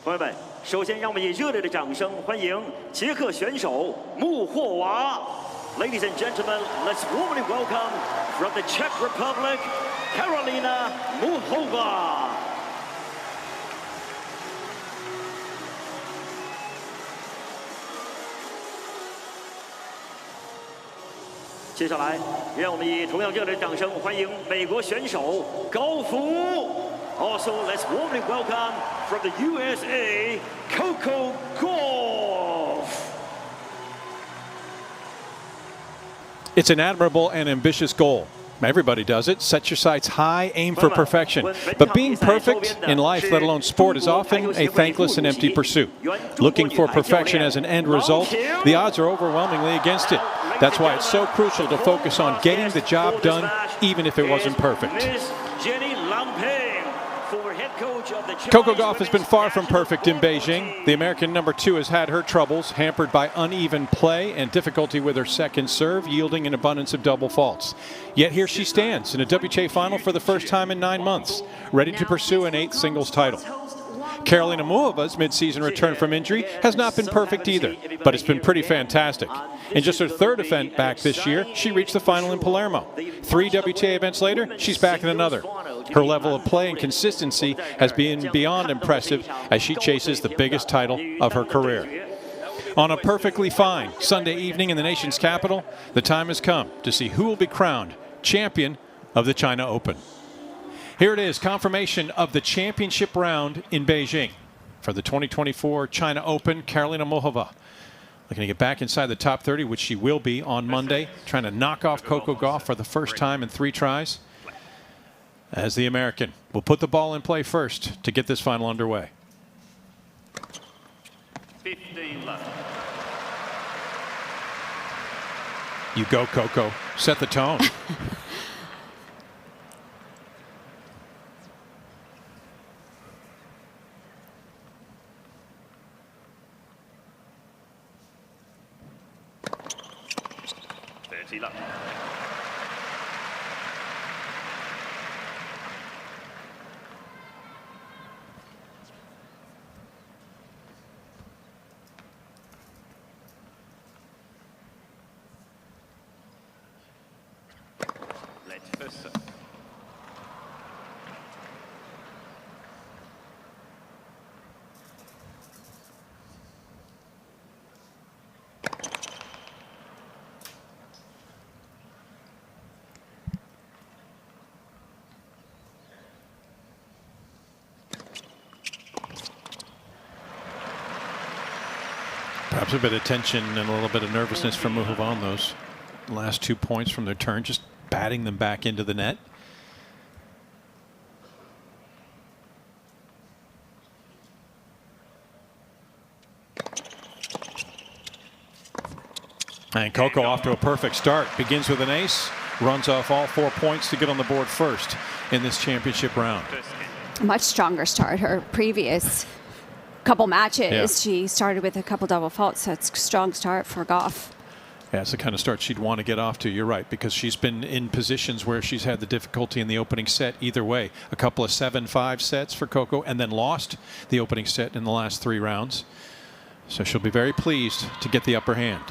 朋友们，首先让我们以热烈的掌声欢迎捷克选手穆霍娃。Ladies and gentlemen, let's warmly welcome from the Czech Republic, Karolina Muchova. 接下来，让我们以同样热烈的掌声欢迎美国选手高福。Also, let's warmly welcome from the USA, Gauff. It's an admirable and ambitious goal. Everybody does it. Set your sights high, aim for perfection. But being perfect in life, let alone sport, is often a thankless and empty pursuit. Looking for perfection as an end result, the odds are overwhelmingly against it. That's why it's so crucial to focus on getting the job done, even if it wasn't perfect. Coco Gauff has been far from perfect in Beijing. The American #2 has had her troubles, hampered by uneven play and difficulty with her second serve, yielding an abundance of double faults. Yet here she stands in a WTA final for the first time in 9 months, ready to pursue an 8th singles title. Karolina Muchova's mid-season return from injury has not been perfect either, but it's been pretty fantastic. In just her 3rd event back this year, she reached the final in Palermo. 3 WTA events later, she's back in another. Her level of play and consistency has been beyond impressive as she chases the biggest title of her career. On a perfectly fine Sunday evening in the nation's capital, the time has come to see who will be crowned champion of the China Open. Here it is, confirmation of the championship round in Beijing for the 2024 China Open. Karolina Muchova looking to get back inside the top 30, which she will be on Monday, trying to knock off Coco Gauff for the first time in 3 tries. As the American will put the ball in play first to get this final underway. 15 left. You go, Coco. Set the tone. Perhaps a bit of tension and a little bit of nervousness from Muchova on those last 2 points from their turn, just batting them back into the net. And Coco off to a perfect start. Begins with an ace, runs off all 4 points to get on the board first in this championship round. Much stronger start. Her previous couple matches, she started with a couple double faults, so it's a strong start for Gauff. Yeah, it's the kind of start she'd want to get off to. You're right, because she's been in positions where she's had the difficulty in the opening set either way. A couple of 7-5 sets for Coco and then lost the opening set in the last 3 rounds. So she'll be very pleased to get the upper hand.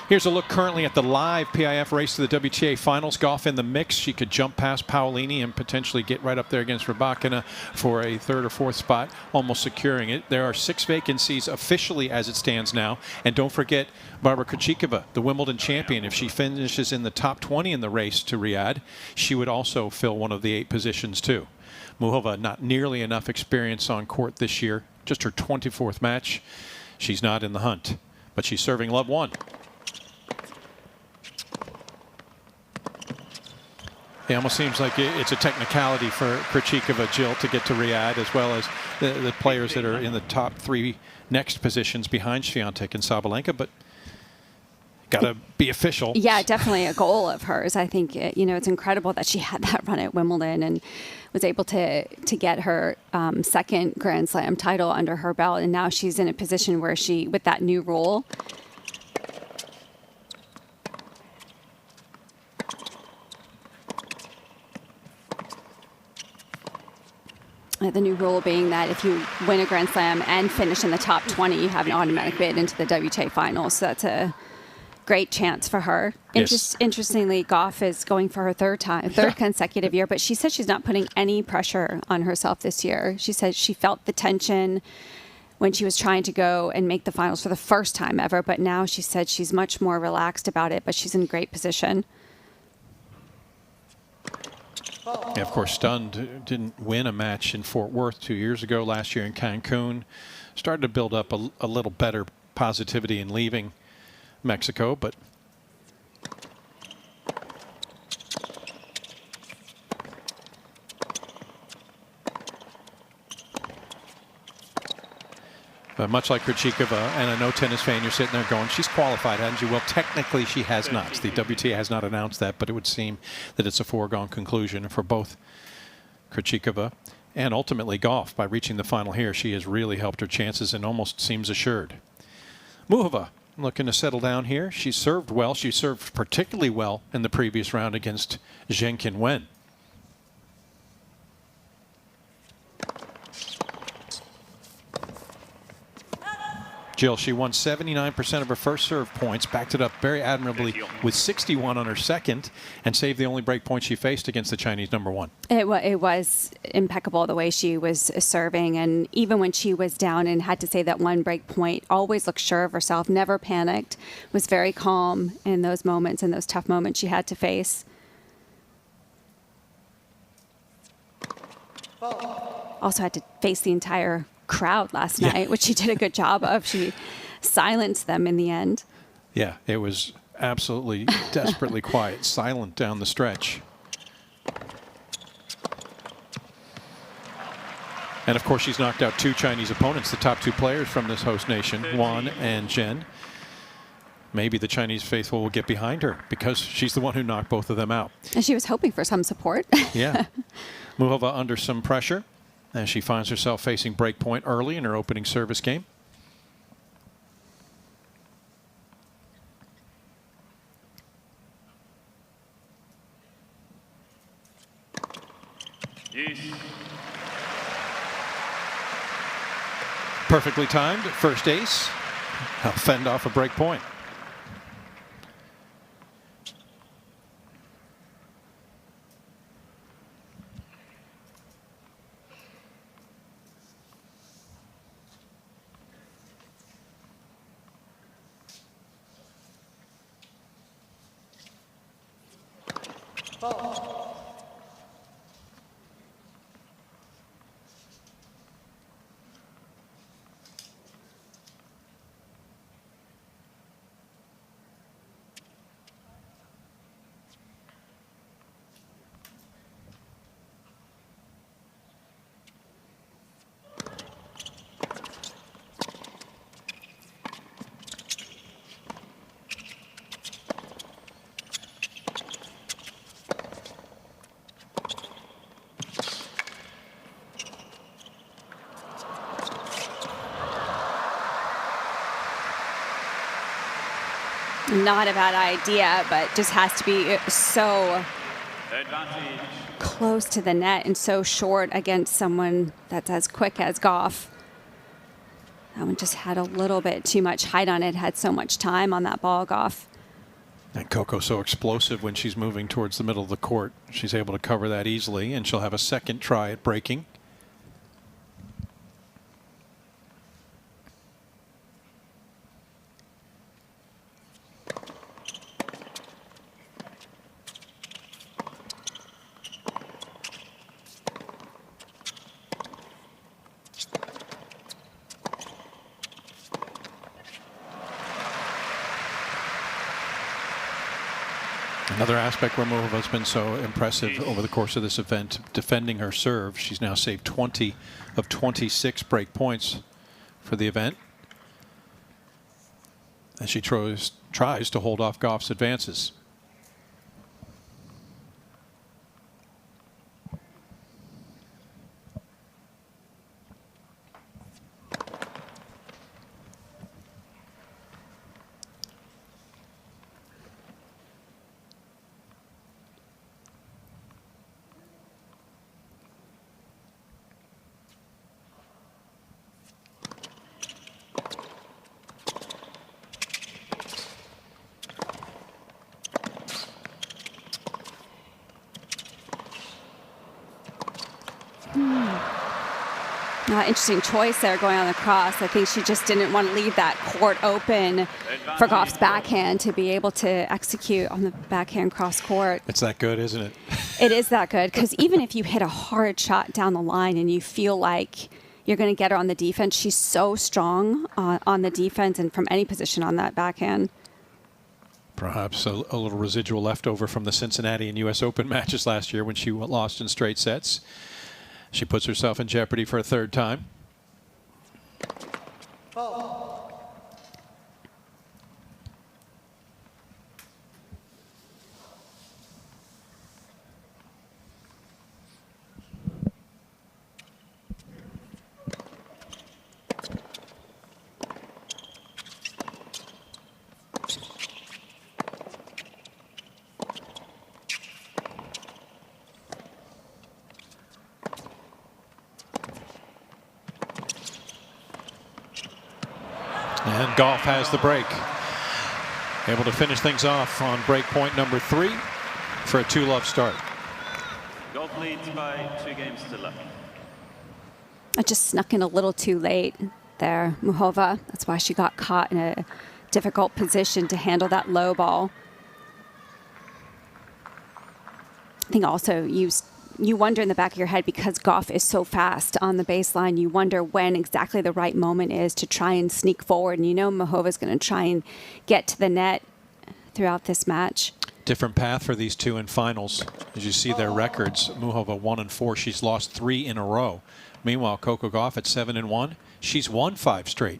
Here's a look currently at the live PIF race to the WTA finals. Gauff in the mix. She could jump past Paolini and potentially get right up there against Rybakina for a 3rd or 4th spot, almost securing it. There are 6 vacancies officially as it stands now. And don't forget Barbara Krejcikova, the Wimbledon champion. If she finishes in the top 20 in the race to Riyadh, she would also fill one of the 8 positions too. Muchova, not nearly enough experience on court this year. Just her 24th match. She's not in the hunt, but she's serving love 1. It almost seems like it's a technicality for Krejcikova, Jill, to get to Riyadh, as well as the players that are in the top 3 next positions behind Swiatek and Sabalenka, but got to be official. Yeah, definitely a goal of hers. I think, you know, it's incredible that she had that run at Wimbledon and was able to get her 2nd Grand Slam title under her belt, and now she's in a position where she, with that new rule, the new rule being that if you win a Grand Slam and finish in the top 20, you have an automatic bid into the WTA finals. So that's a great chance for her. Yes. Interestingly, Gauff is going for her third consecutive year, but she said she's not putting any pressure on herself this year. She said she felt the tension when she was trying to go and make the finals for the first time ever, but now she said she's much more relaxed about it, but she's in great position. Yeah, of course, stunned. Didn't win a match in Fort Worth 2 years ago. Last year in Cancun. Started to build up a little better positivity in leaving Mexico, but much like Krejcikova, and I know tennis fan, you're sitting there going, she's qualified, hasn't she? Well, technically she has not. The WTA has not announced that, but it would seem that it's a foregone conclusion for both Krejcikova and ultimately Gauff. By reaching the final here, she has really helped her chances and almost seems assured. Muchova looking to settle down here. She served well. She served particularly well in the previous round against Zheng Qinwen. Jill, she won 79% of her first serve points, backed it up very admirably with 61 on her second, and saved the only break point she faced against the Chinese number one. It was impeccable the way she was serving, and even when she was down and had to save that one break point, always looked sure of herself, never panicked, was very calm in those moments, in those tough moments she had to face. Also had to face the entire crowd last night, which she did a good job of. She silenced them in the end. Yeah, it was absolutely desperately quiet, silent down the stretch. And of course, she's knocked out two Chinese opponents, the top two players from this host nation, Wan and Zhen. Maybe the Chinese faithful will get behind her because she's the one who knocked both of them out. And she was hoping for some support. Yeah. Muchova under some pressure as she finds herself facing break point early in her opening service game. Yes. Perfectly timed first ace. I'll fend off a break point. Not a bad idea, but just has to be so close to the net and so short against someone that's as quick as Gauff. That one just had a little bit too much height on it, had so much time on that ball, Gauff. And Coco's so explosive when she's moving towards the middle of the court. She's able to cover that easily, and she'll have a second try at breaking. Another aspect where Muchova's been so impressive over the course of this event, defending her serve. She's now saved 20 of 26 break points for the event as she tries to hold off Gauff's advances. Interesting choice there going on the cross. I think she just didn't want to leave that court open for Gauff's backhand to be able to execute on the backhand cross court. It's that good, isn't it? It is that good, because even if you hit a hard shot down the line and you feel like you're going to get her on the defense, she's so strong on the defense and from any position on that backhand. Perhaps a little residual leftover from the Cincinnati and U.S. Open matches last year when she lost in straight sets. She puts herself in jeopardy for a third time. And Gauff has the break. Able to finish things off on break point number 3 for a 2-love start. Gauff leads by 2 games to love. I just snuck in a little too late there, Muchova. That's why she got caught in a difficult position to handle that low ball. I think also you wonder in the back of your head, because Gauff is so fast on the baseline, you wonder when exactly the right moment is to try and sneak forward. And you know Muchova's going to try and get to the net throughout this match. Different path for these two in finals. As you see their records, Muchova 1-4. She's lost 3 in a row. Meanwhile, Coco Gauff at 7-1. She's won 5 straight.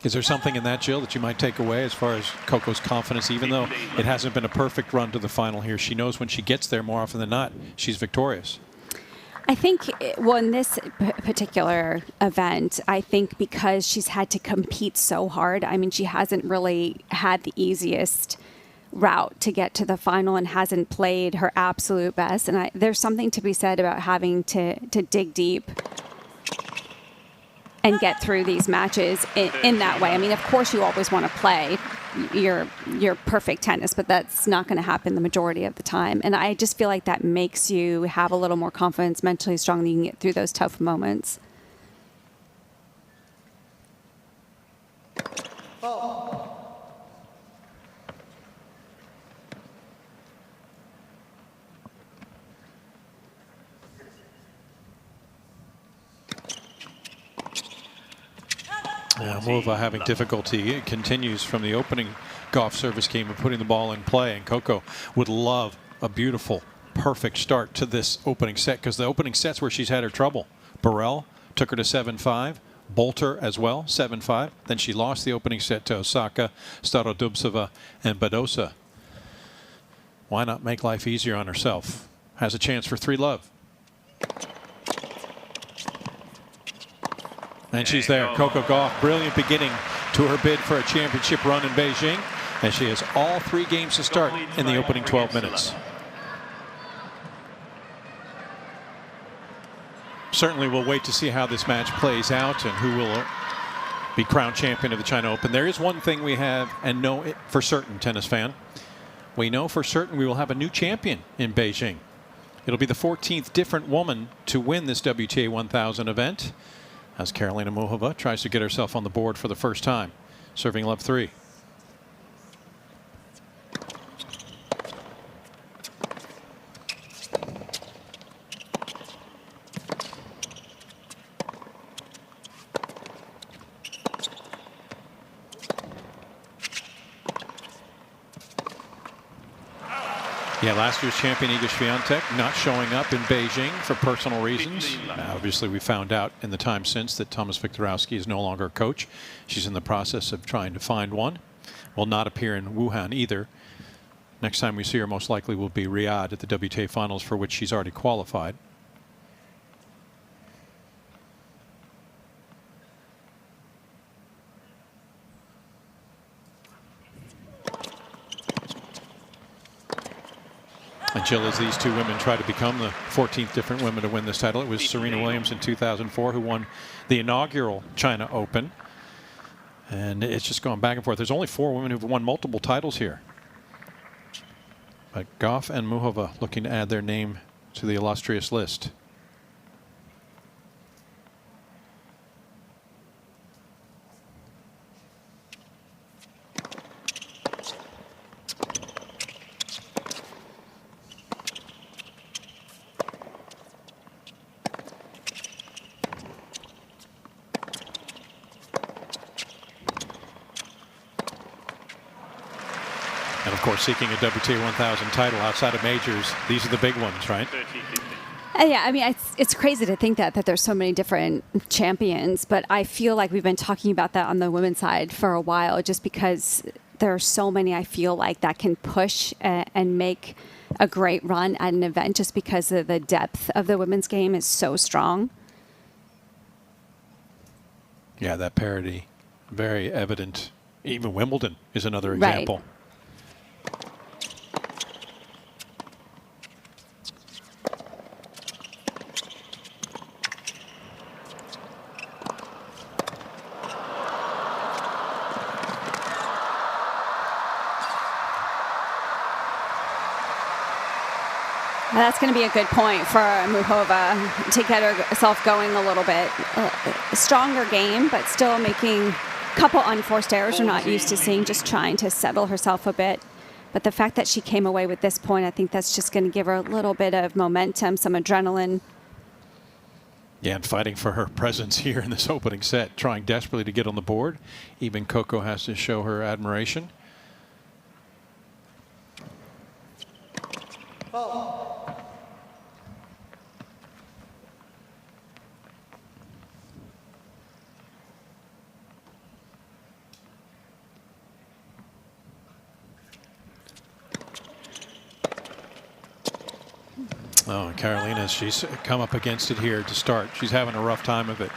Is there something in that, Jill, that you might take away as far as Coco's confidence, even though it hasn't been a perfect run to the final here? She knows when she gets there, more often than not, she's victorious. I think, well, in this particular event, I think because she's had to compete so hard, I mean, she hasn't really had the easiest route to get to the final and hasn't played her absolute best. And there's something to be said about having to dig deep and get through these matches in that way. I mean, of course, you always want to play your perfect tennis, but that's not going to happen the majority of the time. And I just feel like that makes you have a little more confidence, mentally strong, that you can get through those tough moments. Yeah, Muchova having difficulty. It continues from the opening Gauff service game of putting the ball in play. And Coco would love a beautiful, perfect start to this opening set, because the opening set's where she's had her trouble. Burrell took her to 7-5. Bolter as well, 7-5. Then she lost the opening set to Osaka, Starodubtseva, and Badosa. Why not make life easier on herself? Has a chance for 3-love. And she's there. Coco Gauff, brilliant beginning to her bid for a championship run in Beijing. And she has all 3 games to start in the opening 12 minutes. Certainly we'll wait to see how this match plays out and who will be crowned champion of the China Open. There is one thing we have and know it for certain, tennis fan. We know for certain we will have a new champion in Beijing. It'll be the 14th different woman to win this WTA 1000 event, as Karolina Muchova tries to get herself on the board for the first time, serving love 3. Yeah, last year's champion Iga Swiatek not showing up in Beijing for personal reasons. Obviously, we found out in the time since that Thomas Viktorowski is no longer a coach. She's in the process of trying to find one. Will not appear in Wuhan either. Next time we see her most likely will be Riyadh at the WTA Finals, for which she's already qualified. And Jill, as these two women try to become the 14th different women to win this title, it was Serena Williams in 2004 who won the inaugural China Open. And it's just going back and forth. There's only 4 women who've won multiple titles here. But Gauff and Muchova looking to add their name to the illustrious list. And of course, seeking a WTA 1000 title outside of majors, these are the big ones, right? Yeah, I mean, it's crazy to think that there's so many different champions, but I feel like we've been talking about that on the women's side for a while, just because there are so many, I feel like, that can push and make a great run at an event, just because of the depth of the women's game is so strong. Yeah, that parity, very evident. Even Wimbledon is another example. Right. That's going to be a good point for Muchova to get herself going a little bit. A stronger game, but still making a couple unforced errors we're not used to seeing, just trying to settle herself a bit. But the fact that she came away with this point, I think that's just going to give her a little bit of momentum, some adrenaline. Yeah, and fighting for her presence here in this opening set, trying desperately to get on the board. Even Coco has to show her admiration. Oh, Carolina, she's come up against it here to start. She's having a rough time of it.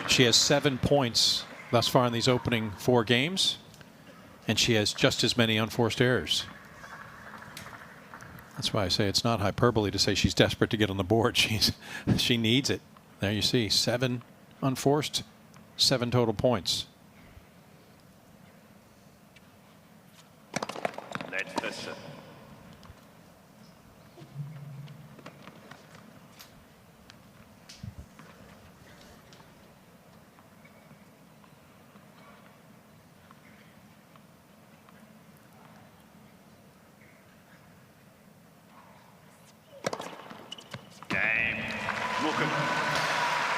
She has 7 points thus far in these opening 4 games, and she has just as many unforced errors. That's why I say it's not hyperbole to say she's desperate to get on the board. She needs it. There you see, 7 unforced, 7 total points.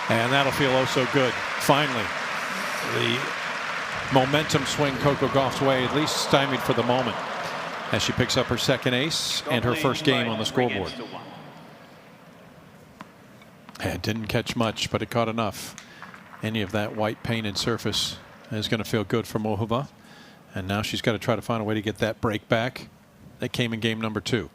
And that'll feel oh so good. Finally, the momentum swing Coco Gauff's way, at least stymied for the moment, as she picks up her second ace and her first game on the scoreboard. It didn't catch much, but it caught enough. Any of that white painted surface is going to feel good for Muchova. And now she's got to try to find a way to get that break back that came in game number 2.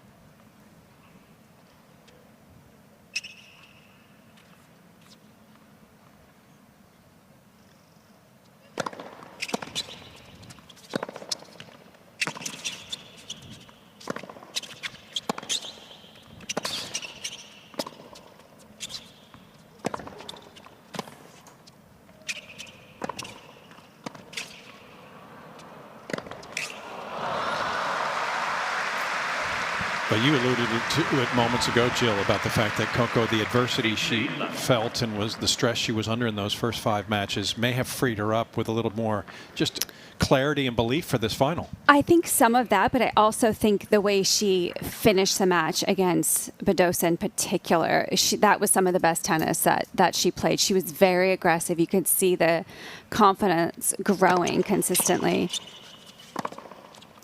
But you alluded to it moments ago, Jill, about the fact that Coco, the adversity she felt and was the stress she was under in those first 5 matches may have freed her up with a little more just clarity and belief for this final. I think some of that, but I also think the way she finished the match against Badosa in particular, that was some of the best tennis that she played. She was very aggressive. You could see the confidence growing consistently.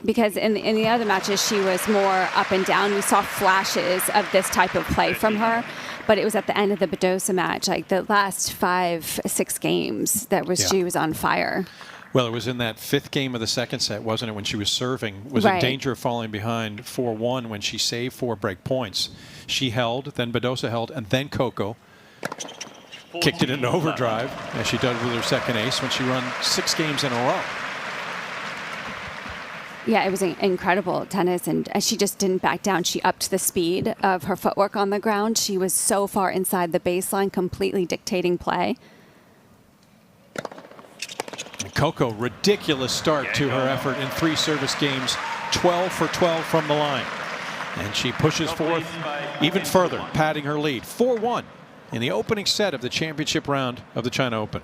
Because in the other matches, she was more up and down. We saw flashes of this type of play from her, but it was at the end of the Badosa match, like the last 5-6 games, she was on fire. Well, it was in that 5th game of the second set, wasn't it, when she was serving, was in danger of falling behind 4-1 when she saved 4 break points. She held, then Badosa held, and then Coco kicked it into overdrive, as she did with her second ace when she won 6 games in a row. Yeah, it was incredible tennis, and she just didn't back down. She upped the speed of her footwork on the ground. She was so far inside the baseline, completely dictating play. And Coco, ridiculous start to her effort in 3 service games, 12 for 12 from the line. And she pushes forth even further, padding her lead. 4-1 in the opening set of the championship round of the China Open.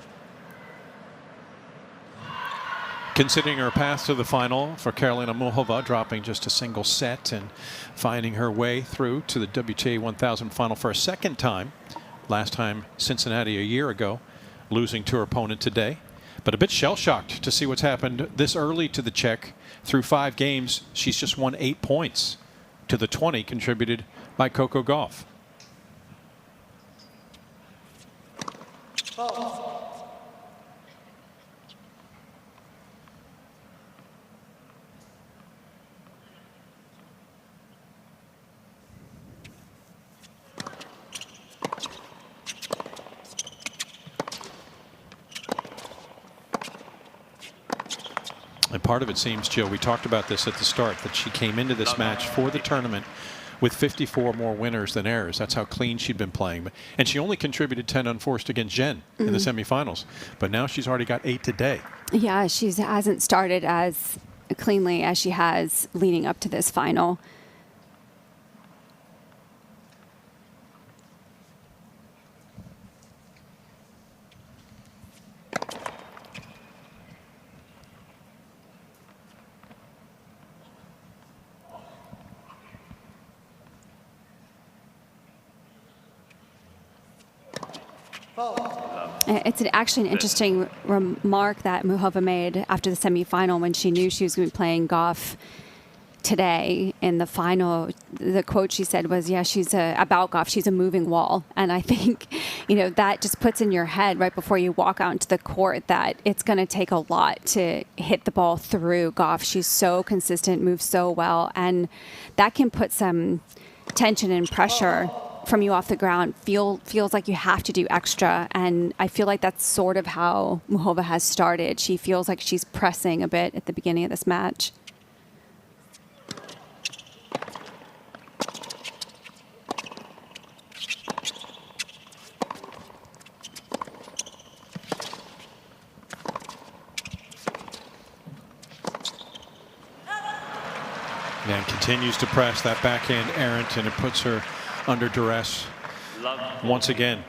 Considering her path to the final for Karolina Muchova, dropping just a single set and finding her way through to the WTA 1000 final for a second time. Last time Cincinnati a year ago, losing to her opponent today. But a bit shell-shocked to see what's happened this early to the Czech. Through 5 games, she's just won 8 points to the 20 contributed by Coco Gauff. And part of it seems, Jill, we talked about this at the start, that she came into this match for the tournament with 54 more winners than errors. That's how clean she'd been playing. And she only contributed 10 unforced against Jen in the semifinals. But now she's already got 8 today. Yeah, she hasn't started as cleanly as she has leading up to this final. It's actually an interesting remark that Muchova made after the semifinal when she knew she was going to be playing Gauff today in the final. The quote she said was, yeah, she's about Gauff, she's a moving wall. And I think, you know, that just puts in your head right before you walk out into the court that it's going to take a lot to hit the ball through Gauff. She's so consistent, moves so well, and that can put some tension and pressure from you off the ground. Feels like you have to do extra, and I feel like that's sort of how Muchova has started. She feels like she's pressing a bit at the beginning of this match. And continues to press that backhand errant, and it puts her under duress once again.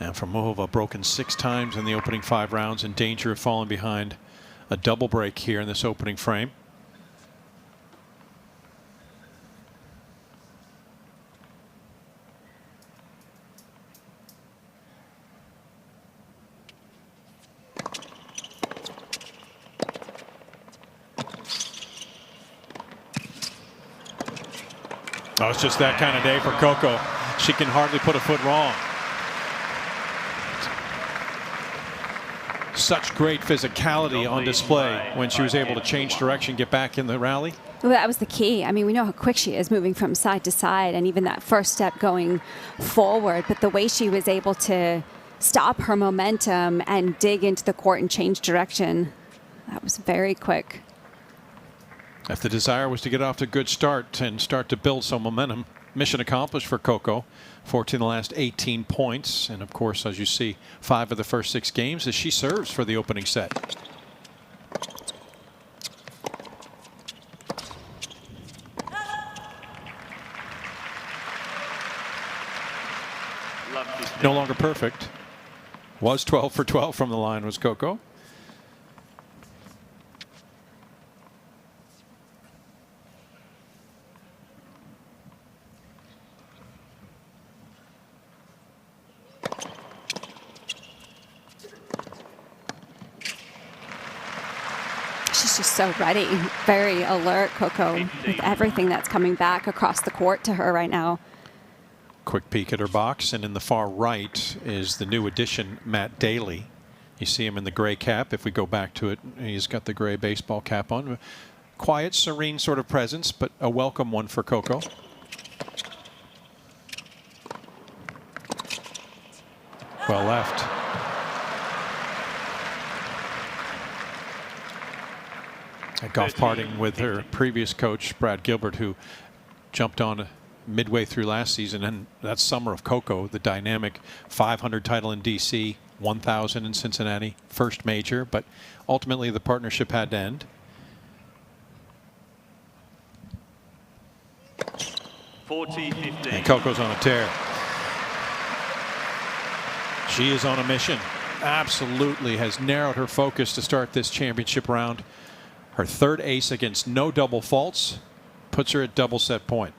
And from Muchova, broken 6 times in the opening 5 rounds, in danger of falling behind a double break here in this opening frame. Oh, it's just that kind of day for Coco. She can hardly put a foot wrong. Such great physicality on display when she was able to change direction, get back in the rally. Well, that was the key. I mean, we know how quick she is moving from side to side, and even that first step going forward. But the way she was able to stop her momentum and dig into the court and change direction, that was very quick. If the desire was to get off to a good start and start to build some momentum, mission accomplished for Coco. 14 of the last 18 points. And of course, as you see, 5 of the first 6 games as she serves for the opening set. No longer perfect. Was 12 for 12 from the line was Coco. She's just so ready, very alert, Coco, with everything that's coming back across the court to her right now. Quick peek at her box, and in the far right is the new addition, Matt Daly. You see him in the gray cap. If we go back to it, he's got the gray baseball cap on. Quiet, serene sort of presence, but a welcome one for Coco. Well left. Gauff parting with her previous coach, Brad Gilbert, who jumped on midway through last season, and that summer of Coco, the dynamic 500 title in DC, 1,000 in Cincinnati, first major, but ultimately the partnership had to end. 40-15. And Coco's on a tear. She is on a mission. Absolutely has narrowed her focus to start this championship round. Her third ace against no double faults puts her at double set point.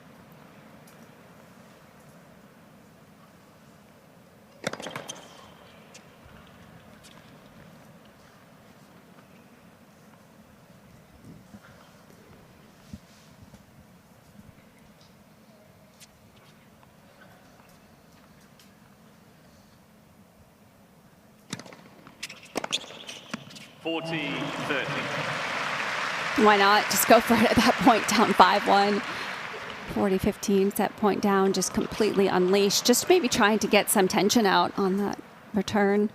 Why not? Just go for it at that point, down 5-1. 40-15, set point down, just completely unleashed. Just maybe trying to get some tension out on that return.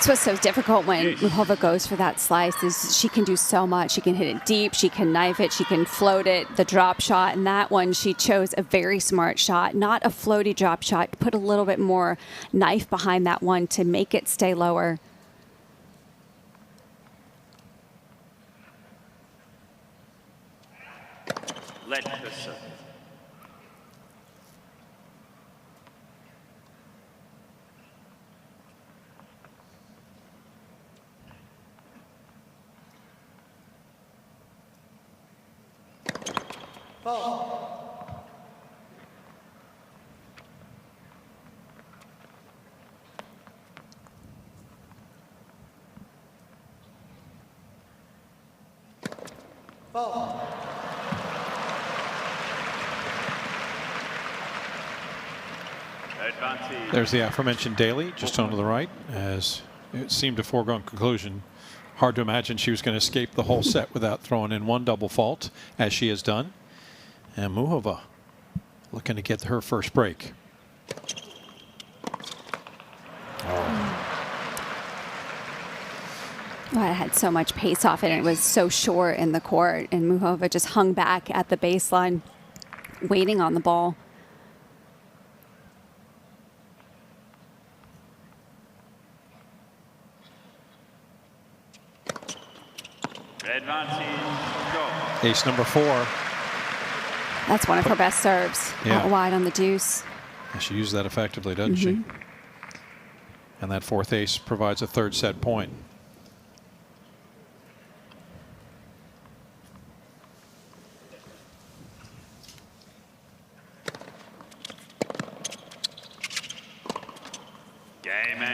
That's what's so difficult when Muchova goes for that slice is she can do so much. She can hit it deep, she can knife it, she can float it, the drop shot. And that one, she chose a very smart shot, not a floaty drop shot. Put a little bit more knife behind that one to make it stay lower. Let us. There's the aforementioned Daly just on to the right, as it seemed a foregone conclusion. Hard to imagine she was going to escape the whole set without throwing in one double fault, as she has done. And Muchova looking to get her first break. Well, it had so much pace off it, and it was so short in the court, and Muchova just hung back at the baseline, waiting on the ball. Ace number 4. That's one of her best serves. Yeah. Out wide on the deuce. And she used that effectively, doesn't she? And that fourth ace provides a third set point.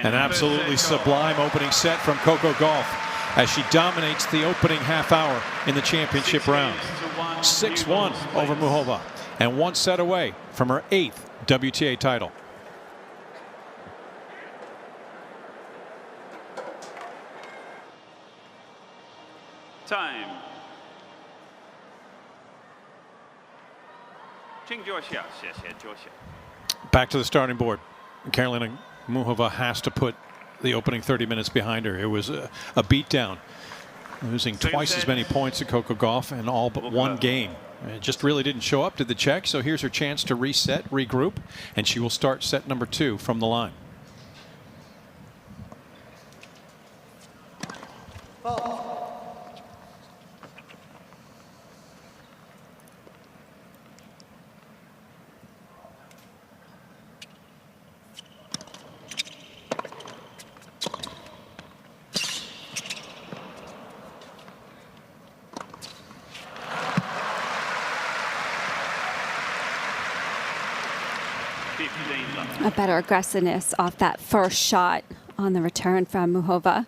An absolutely sublime opening set from Coco Gauff as she dominates the opening half hour in the championship round. 6-1 over Muchova and one set away from her 8th WTA title. Time. Back to the starting board. Karolina Muchova has to put the opening 30 minutes behind her. It was a beatdown, losing twice as many points to Coco Gauff in all but one game. It just really didn't show up to the check, so here's her chance to reset, regroup, and she will start set number 2 from the line. A better aggressiveness off that first shot on the return from Muchova.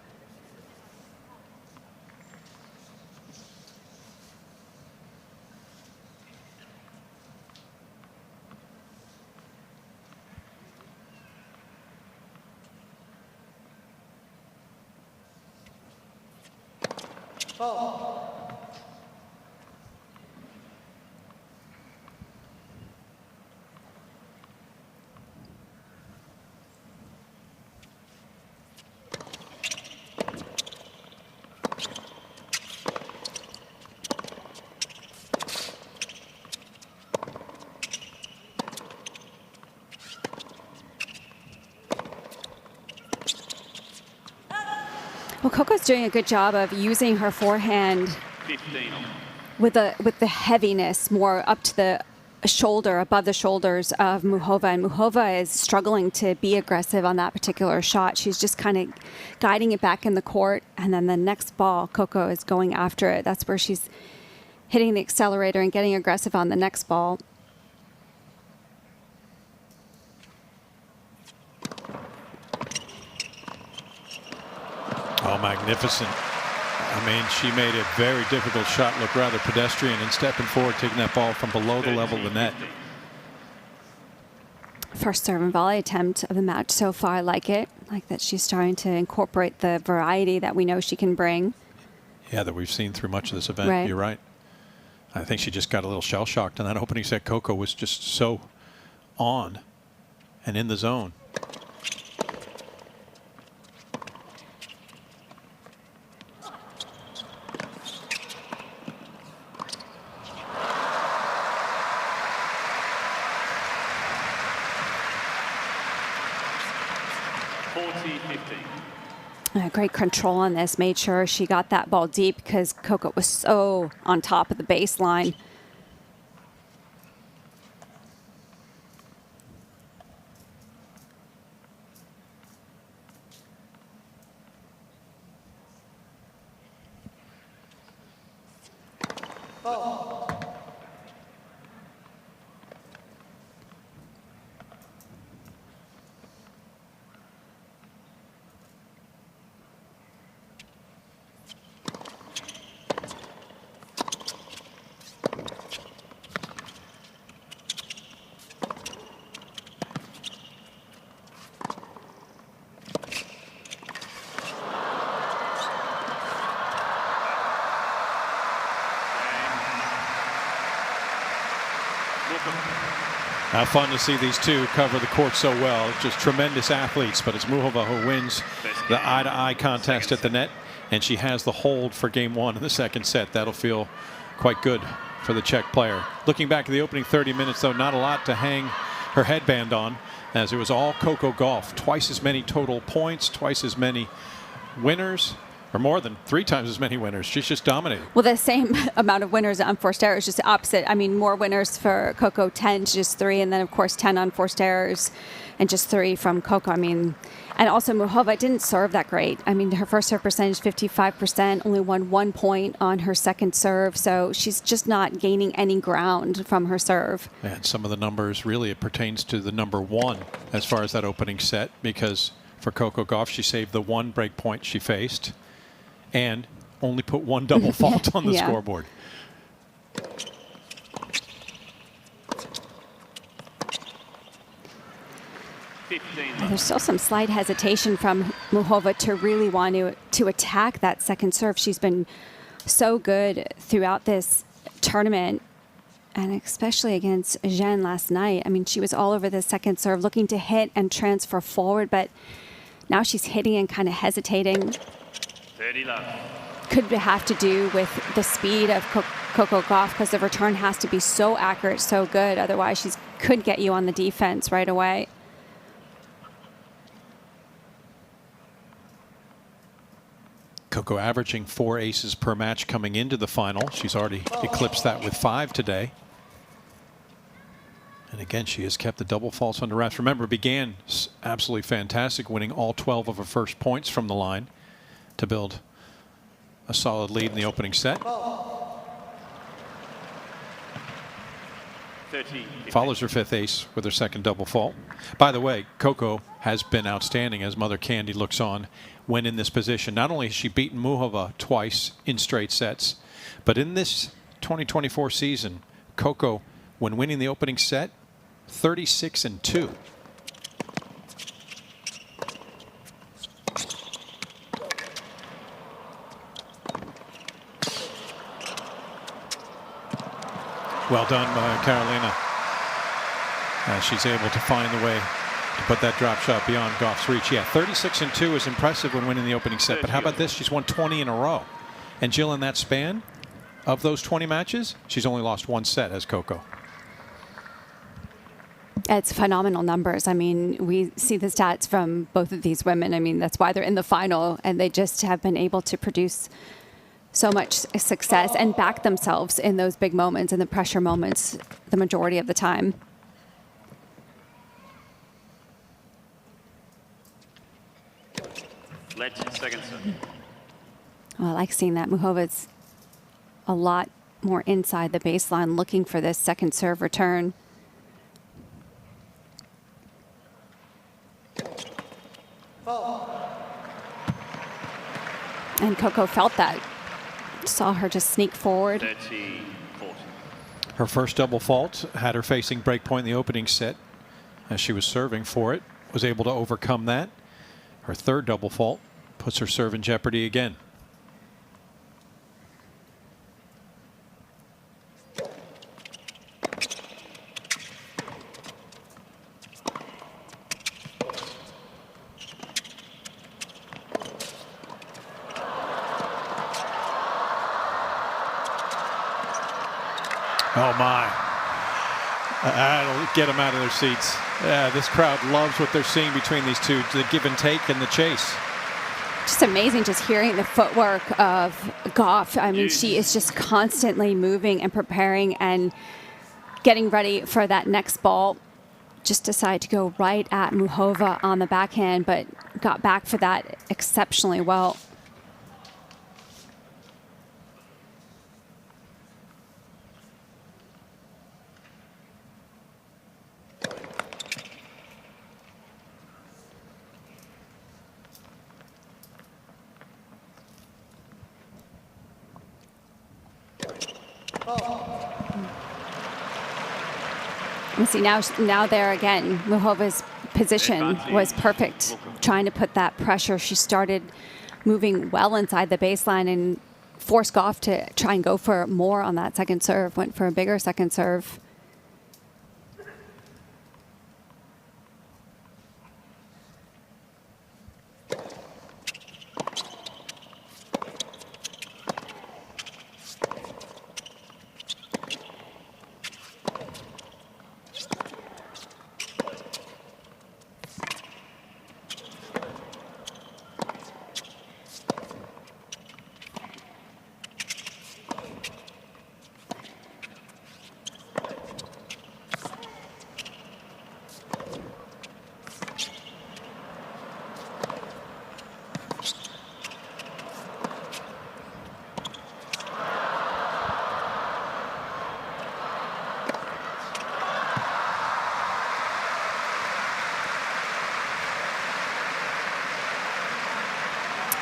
Well, Coco's doing a good job of using her forehand 15 all. with the heaviness more up to the shoulder, above the shoulders of Muchova. And Muchova is struggling to be aggressive on that particular shot. She's just kind of guiding it back in the court. And then the next ball, Coco is going after it. That's where she's hitting the accelerator and getting aggressive on the next ball. Oh, magnificent. I mean, she made a very difficult shot look rather pedestrian and stepping forward, taking that ball from below the level of the net. First serve and volley attempt of the match so far. I like it. Like that she's starting to incorporate the variety that we know she can bring. Yeah, that we've seen through much of this event. Right. You're right. I think she just got a little shell-shocked on that opening set. Coco was just so on and in the zone. Great control on this. Made sure she got that ball deep because Coco was so on top of the baseline. Fun to see these two cover the court so well. Just tremendous athletes, but it's Muchova who wins the eye-to-eye contest at the net, and she has the hold for game one in the second set. That'll feel quite good for the Czech player. Looking back at the opening 30 minutes, though, not a lot to hang her headband on, as it was all Coco Gauff. Twice as many total points, twice as many winners, or more than 3 times as many winners. She's just dominating. Well, the same amount of winners on forced errors, just the opposite. I mean, more winners for Coco, 10 to just 3, and then, of course, 10 on forced errors and just 3 from Coco. I mean, and also Muchova didn't serve that great. I mean, her first serve percentage, 55%, only won 1 point on her second serve, so she's just not gaining any ground from her serve. And some of the numbers, really, it pertains to the number 1 as far as that opening set, because for Coco Gauff, she saved the 1 break point she faced and only put 1 double fault on the scoreboard. There's still some slight hesitation from Muchova to really want to attack that second serve. She's been so good throughout this tournament, and especially against Jeanne last night. I mean, she was all over the second serve, looking to hit and transfer forward, but now she's hitting and kind of hesitating. 30 love. Could have to do with the speed of Coco Gauff, because the return has to be so accurate, so good. Otherwise, she could get you on the defense right away. Coco averaging 4 aces per match coming into the final. She's already eclipsed that with 5 today. And again, she has kept the double faults under wraps. Remember, began absolutely fantastic, winning all 12 of her first points from the line to build a solid lead in the opening set. 30. Follows her 5th ace with her second double fault. By the way, Coco has been outstanding as Mother Candy looks on when in this position. Not only has she beaten Muchova twice in straight sets, but in this 2024 season, Coco, when winning the opening set, 36-2. Well done by Carolina. She's able to find the way to put that drop shot beyond Gauff's reach. Yeah, 36-2 is impressive when winning the opening set. But how about this? She's won 20 in a row. And Jill, in that span of those 20 matches, she's only lost one set as Coco. It's phenomenal numbers. I mean, we see the stats from both of these women. I mean, that's why they're in the final, and they just have been able to produce so much success and back themselves in those big moments and the pressure moments the majority of the time. Second serve. Well, I like seeing that. Muchova's a lot more inside the baseline looking for this second serve return. And Coco felt that. Saw her just sneak forward. 30-40. Her first double fault had her facing break point in the opening set as she was serving for it. Was able to overcome that. Her third double fault puts her serve in jeopardy again. Oh my. That'll get them out of their seats. Yeah, this crowd loves what they're seeing between these two, the give and take and the chase. Just amazing just hearing the footwork of Gauff. I mean, she is just constantly moving and preparing and getting ready for that next ball. Just decided to go right at Muchova on the backhand, but got back for that exceptionally well. And see, now there again, Muchova's position was perfect, trying to put that pressure. She started moving well inside the baseline and forced Gauff to try and go for more on that second serve, went for a bigger second serve.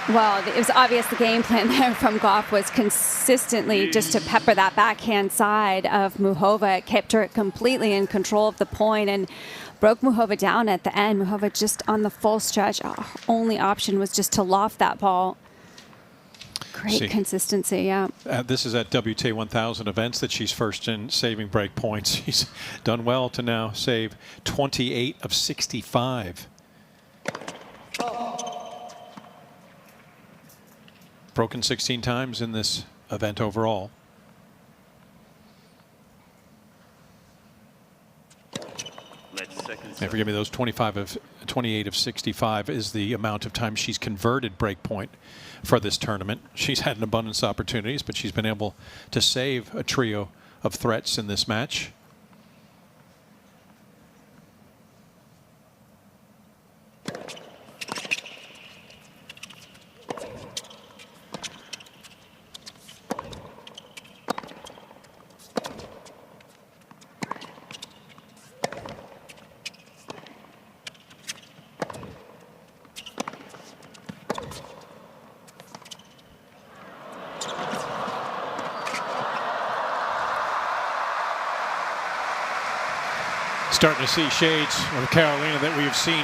Well, it was obvious the game plan there from Gauff was consistently just to pepper that backhand side of Muchova. It kept her completely in control of the point and broke Muchova down at the end. Muchova just on the full stretch, her only option was just to loft that ball. Great consistency, yeah. This is at WTA 1000 events that she's first in saving break points. She's done well to now save 28 of 65. Broken 16 times in this event overall. And forgive me, those 28 of 65 is the amount of time she's converted break point for this tournament. She's had an abundance of opportunities, but she's been able to save a trio of threats in this match. Starting to see shades of Carolina that we have seen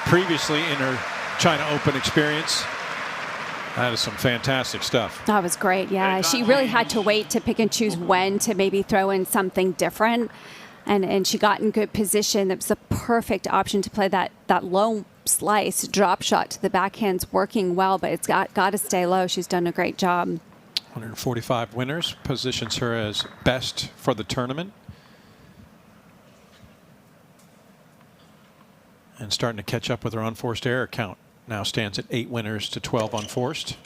previously in her China Open experience. That is some fantastic stuff. That was great, yeah. She really had to wait to pick and choose when to maybe throw in something different. And she got in good position. That was the perfect option to play that low slice drop shot to the backhand's working well, but it's got to stay low. She's done a great job. 145 winners positions her as best for the tournament. And starting to catch up with her unforced error count. Now stands at 8 winners to 12 unforced.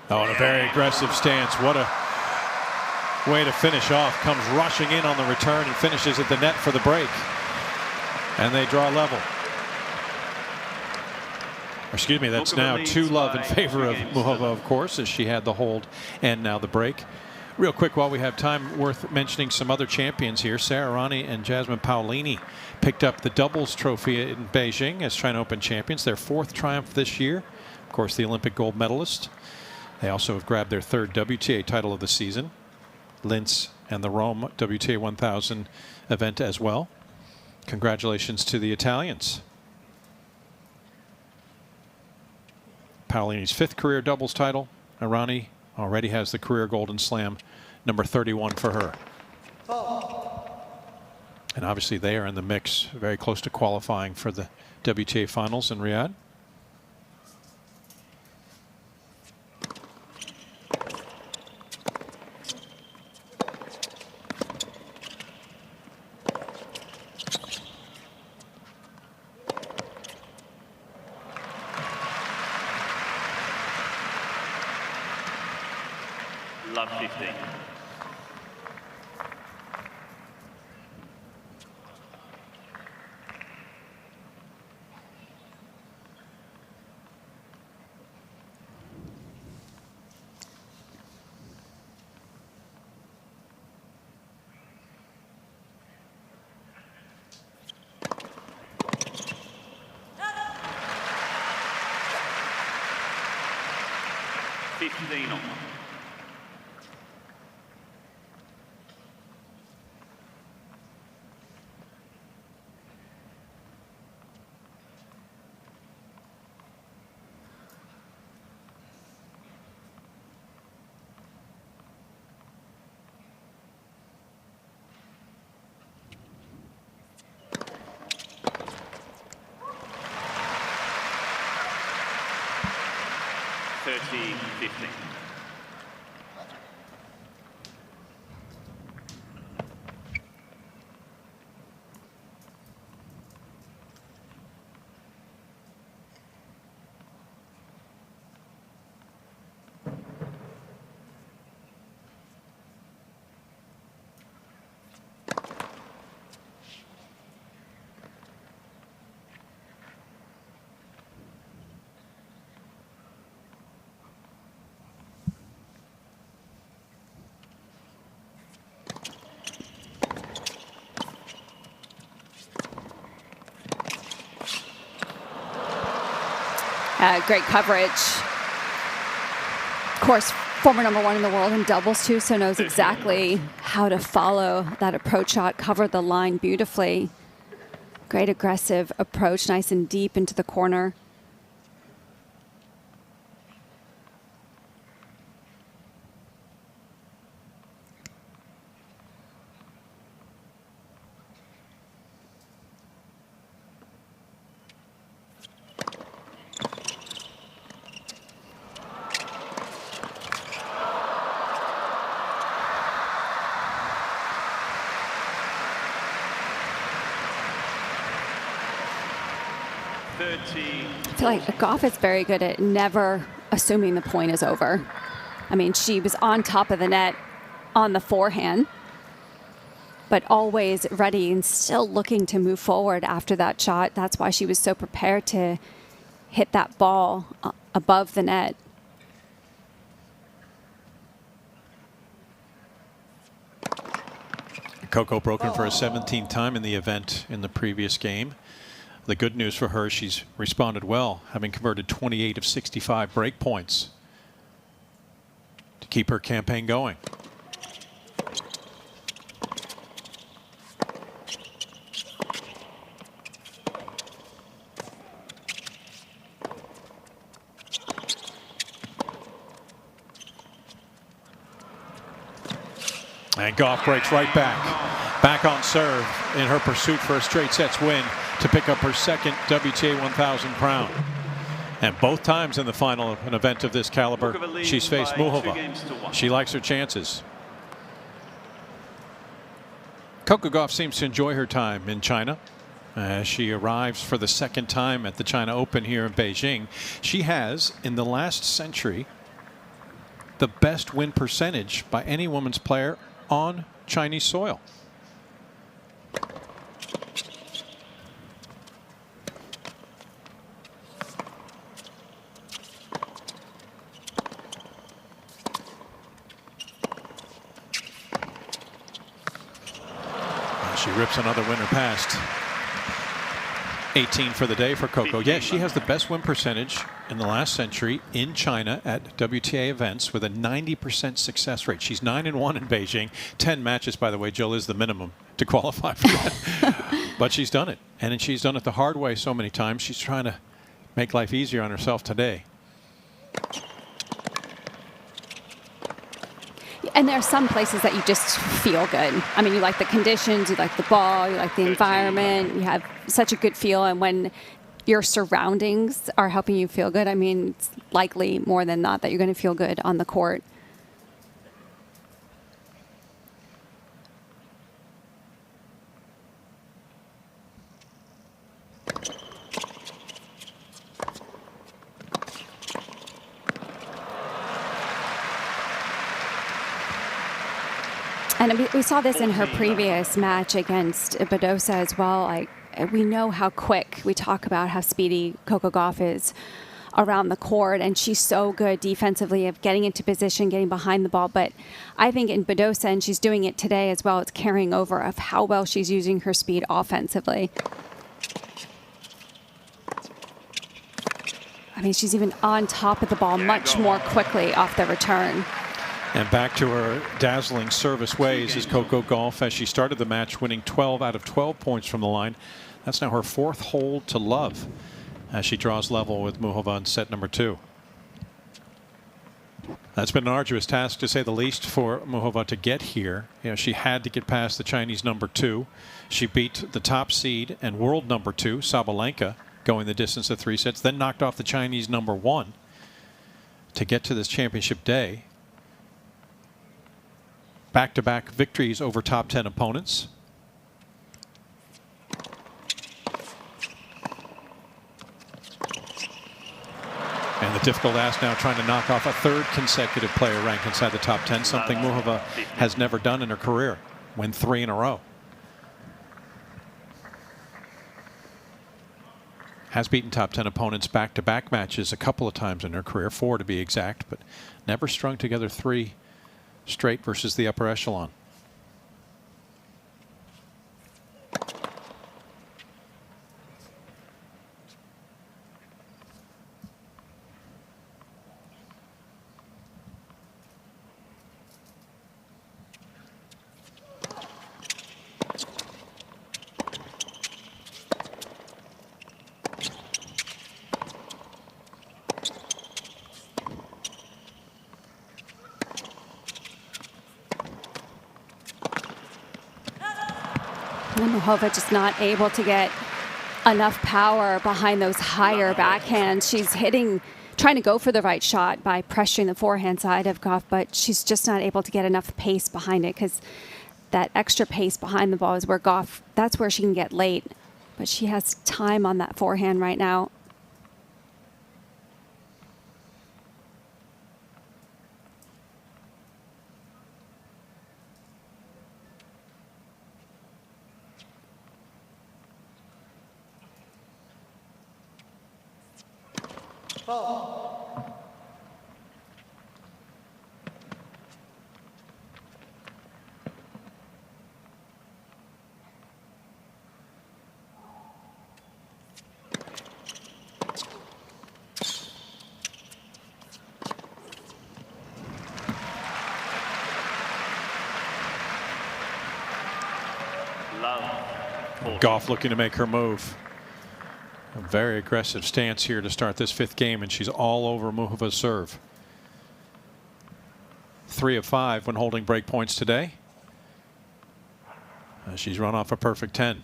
Oh, and a very aggressive stance. What a way to finish off. Comes rushing in on the return and finishes at the net for the break. And they draw level. Excuse me, that's now 2-love in favor of Muchova, of course, as she had the hold and now the break. Real quick, while we have time, worth mentioning some other champions here. Sara Errani and Jasmine Paolini picked up the doubles trophy in Beijing as China Open champions. Their 4th triumph this year. Of course, the Olympic gold medalist. They also have grabbed their 3rd WTA title of the season. Linz and the Rome WTA 1000 event as well. Congratulations to the Italians. Paolini's 5th career doubles title. Errani already has the career Golden Slam, number 31 for her. And obviously they are in the mix, very close to qualifying for the WTA finals in Riyadh. Love 15. On. $30-15. Great coverage. Of course, former #1 in the world in doubles too, so knows exactly how to follow that approach shot, covered the line beautifully. Great aggressive approach, nice and deep into the corner. I feel like Gauff is very good at never assuming the point is over. I mean, she was on top of the net on the forehand, but always ready and still looking to move forward after that shot. That's why she was so prepared to hit that ball above the net. Coco broken for a 17th time in the event in the previous game. The good news for her, she's responded well, having converted 28 of 65 break points to keep her campaign going. And Gauff breaks right back. Back on serve in her pursuit for a straight sets win to pick up her second WTA 1000 crown. And both times in the final of an event of this caliber, she's faced Muchova. She likes her chances. Coco Gauff seems to enjoy her time in China. As she arrives for the second time at the China Open here in Beijing. She has, in the last century, the best win percentage by any women's player on Chinese soil. She rips another winner past. 18 for the day for Coco. Yeah, she has the best win percentage in the last century in China at WTA events with a 90% success rate. She's 9-1 in Beijing. 10 matches, by the way, Jill, is the minimum to qualify for that. But she's done it. And she's done it the hard way so many times. She's trying to make life easier on herself today. And there are some places that you just feel good. I mean, you like the conditions, you like the ball, you like the environment, you have such a good feel. And when your surroundings are helping you feel good, I mean, it's likely more than not that you're going to feel good on the court. And we saw this in her previous match against Badosa as well. We know how quick, we talk about how speedy Coco Gauff is around the court, and she's so good defensively of getting into position, getting behind the ball. But I think in Badosa, and she's doing it today as well, it's carrying over of how well she's using her speed offensively. I mean, she's even on top of the ball much more quickly off the return. And back to her dazzling service ways is Coco Gauff as she started the match winning 12 out of 12 points from the line. That's now her fourth hold to love as she draws level with Muchova in set number 2. That's been an arduous task to say the least for Muchova to get here. You know, she had to get past the Chinese number 2. She beat the top seed and world number 2, Sabalenka, going the distance of 3 sets, then knocked off the Chinese number 1 to get to this championship day. Back-to-back victories over top 10 opponents. And the difficult ask now trying to knock off a third consecutive player ranked inside the top 10, something Muchova has never done in her career, win 3 in a row. Has beaten top 10 opponents back-to-back matches a couple of times in her career, 4 to be exact, but never strung together 3 straight versus the upper echelon. Muchova just not able to get enough power behind those higher backhands. She's trying to go for the right shot by pressuring the forehand side of Gauff, but she's just not able to get enough pace behind it because that extra pace behind the ball is where Gauff, that's where she can get late. But she has time on that forehand right now. Gauff looking to make her move. A very aggressive stance here to start this 5th game, and she's all over Muchova's serve. 3 of 5 when holding break points today. She's run off a perfect 10.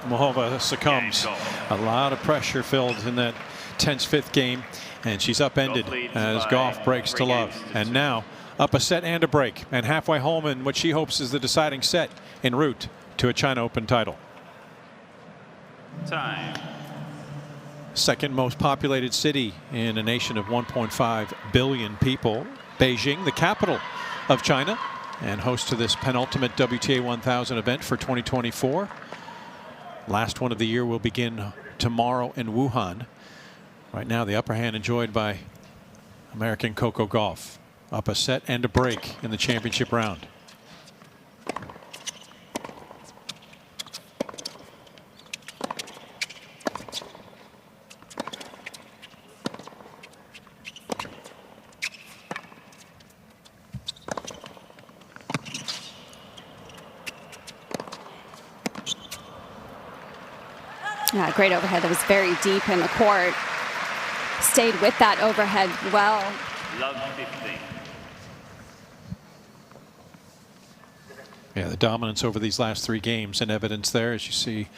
Muchova succumbs. A lot of pressure filled in that tense 5th game, and she's upended as Gauff breaks to love. And now up a set and a break, and halfway home in what she hopes is the deciding set en route to a China Open title. Time. Second most populated city in a nation of 1.5 billion people, Beijing, the capital of China, and host to this penultimate WTA 1000 event for 2024. Last one of the year will begin tomorrow in Wuhan. Right now, the upper hand enjoyed by American Coco Gauff. Up a set and a break in the championship round. Yeah, great overhead. That was very deep in the court. Stayed with that overhead well. Love 15. Yeah, the dominance over these last 3 games in evidence there. As you see,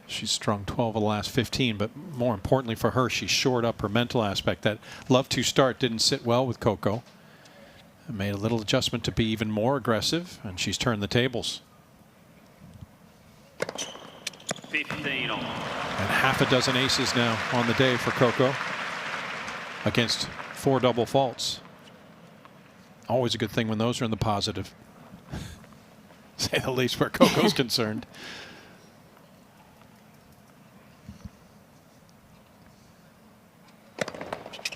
she's strung 12 of the last 15, but more importantly for her, she shored up her mental aspect. That love to start didn't sit well with Coco. And made a little adjustment to be even more aggressive, and she's turned the tables. 15 on. And half a dozen aces now on the day for Coco against 4 double faults. Always a good thing when those are in the positive. Say the least where Coco's concerned.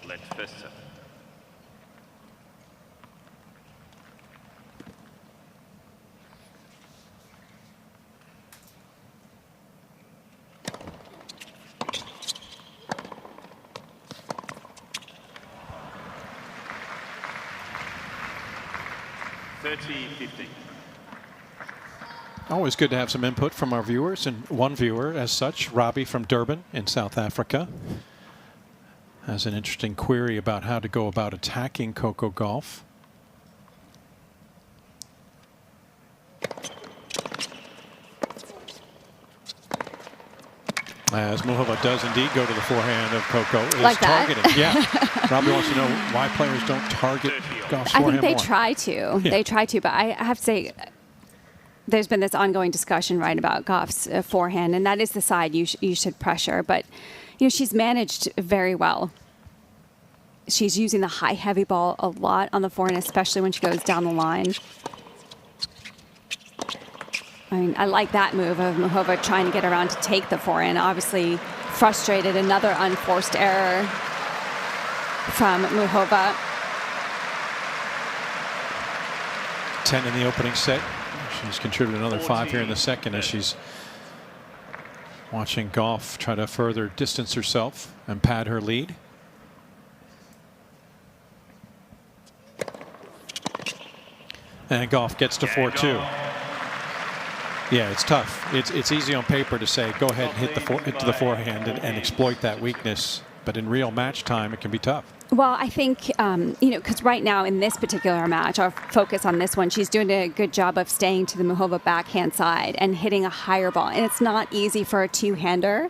Let's festa. Always good to have some input from our viewers, and one viewer as such, Robbie from Durban in South Africa, has an interesting query about how to go about attacking Coco Gauff. As Muchova does indeed go to the forehand of Coco, is like targeting. Yeah. Robbie wants to know why players don't target Gauff's I forehand think they more. try to. Yeah. They try to, but I have to say, there's been this ongoing discussion, right, about Gauff's forehand, and that is the side you should pressure. But, you know, she's managed very well. She's using the high, heavy ball a lot on the forehand, especially when she goes down the line. I mean, I like that move of Muchova trying to get around to take the forehand. Obviously frustrated, another unforced error from Muchova. 10 in the opening set. She's contributed another 5 here in the second as she's watching Gauff try to further distance herself and pad her lead. And Gauff gets to 4-2. Yeah, it's tough. It's easy on paper to say, go ahead and hit the forehand and exploit that weakness. But in real match time, it can be tough. Well, I think, you know, because right now in this particular match, our focus on this one, she's doing a good job of staying to the Muchova backhand side and hitting a higher ball. And it's not easy for a two-hander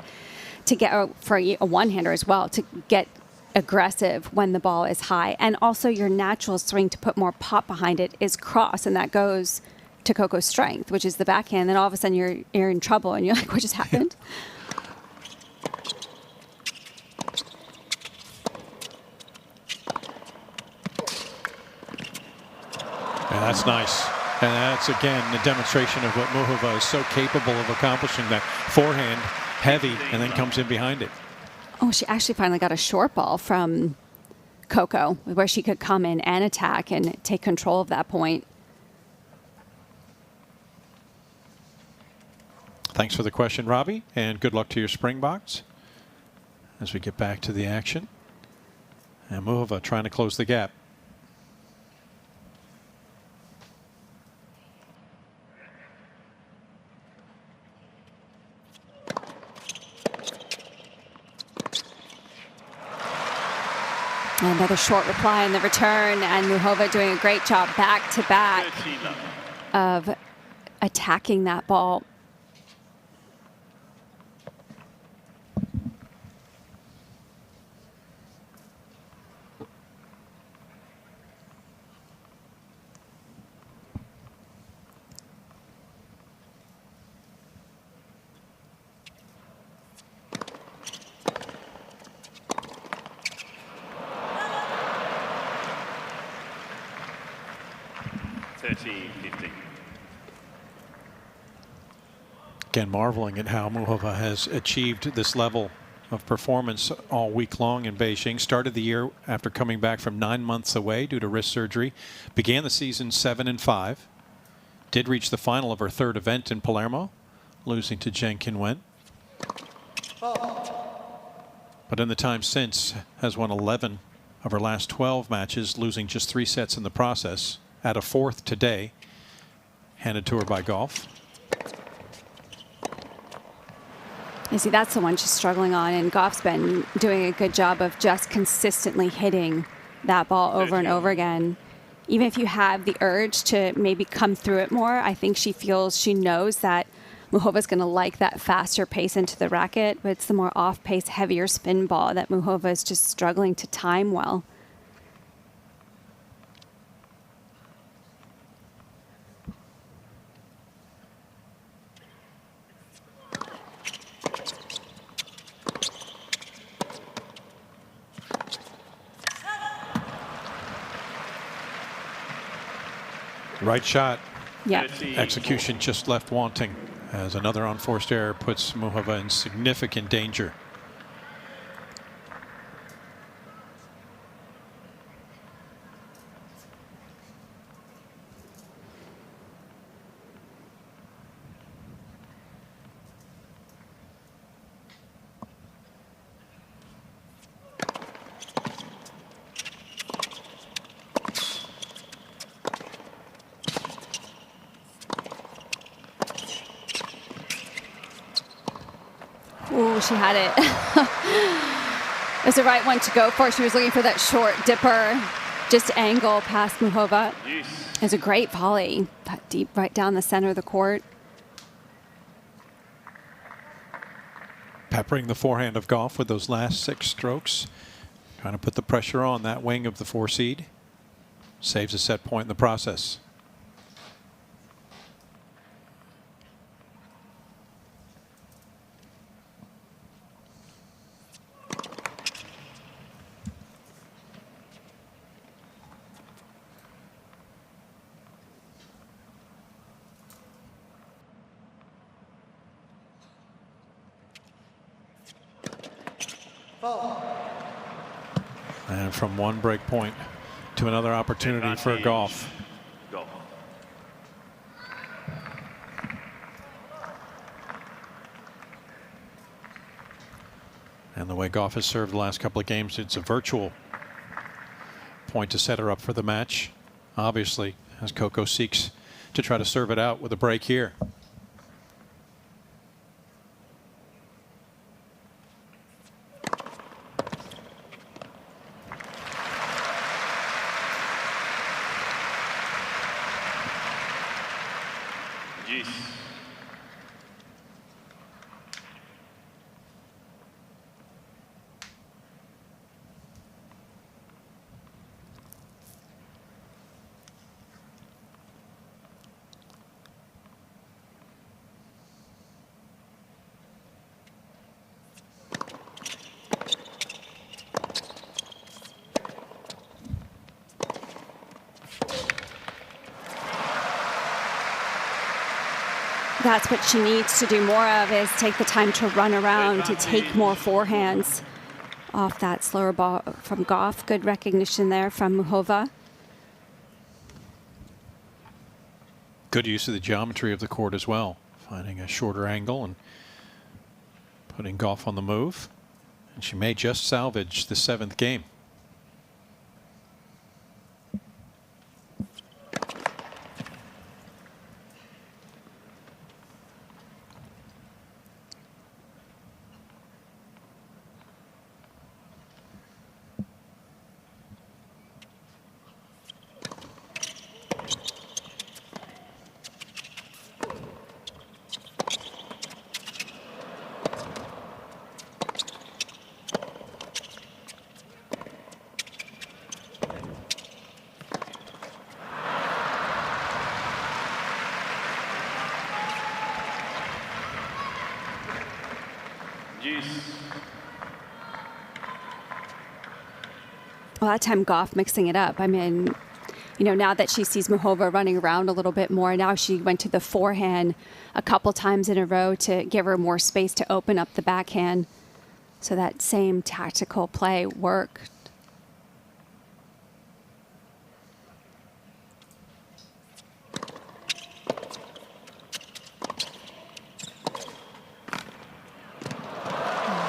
to get, or for a one-hander as well, to get aggressive when the ball is high. And also your natural swing to put more pop behind it is cross, and that goes to Coco's strength, which is the backhand. Then all of a sudden you're in trouble, and you're like, what just happened? Yeah, that's nice. And that's, again, a demonstration of what Muchova is so capable of accomplishing, that forehand heavy and then comes in behind it. Oh, she actually finally got a short ball from Coco where she could come in and attack and take control of that point. Thanks for the question, Robbie, and good luck to your Springboks as we get back to the action. And Muchova trying to close the gap. Another short reply in the return, and Muchova doing a great job back-to-back of attacking that ball. Again, marveling at how Muchova has achieved this level of performance all week long in Beijing. Started the year after coming back from 9 months away due to wrist surgery. Began the season 7-5. Did reach the final of her third event in Palermo, losing to Zheng Qinwen. But in the time since, has won 11 of her last 12 matches, losing just 3 sets in the process. At a fourth today, handed to her by Gauff. You see, that's the one she's struggling on, and Gauff's been doing a good job of just consistently hitting that ball over and over again. Even if you have the urge to maybe come through it more, I think she knows that Muchova's going to like that faster pace into the racket, but it's the more off-pace, heavier spin ball that Muchova is just struggling to time well. Right shot. Yeah. Execution just left wanting as another unforced error puts Muchova in significant danger. Ooh, she had it. It was the right one to go for. She was looking for that short dipper, just angle past Muchova. It was a great volley, that deep right down the center of the court. Peppering the forehand of Gauff with those last 6 strokes. Trying to put the pressure on that wing of the 4 seed. Saves a set point in the process. And from one break point to another opportunity for Gauff. And the way Gauff has served the last couple of games, it's a virtual point to set her up for the match. Obviously, as Coco seeks to try to serve it out with a break here. That's what she needs to do more of, is take the time to run around, to take more forehands off that slower ball from Gauff. Good recognition there from Muchova. Good use of the geometry of the court as well. finding a shorter angle and putting Gauff on the move. And she may just salvage the 7th game. Well, that time Gauff mixing it up. I mean, you know, now that she sees Muchova running around a little bit more, now she went to the forehand a couple times in a row to give her more space to open up the backhand. So that same tactical play worked.